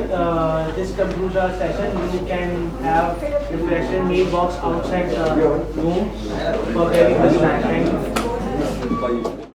This concludes our session. You can have refreshment meal box outside the room for very much time. Thank you.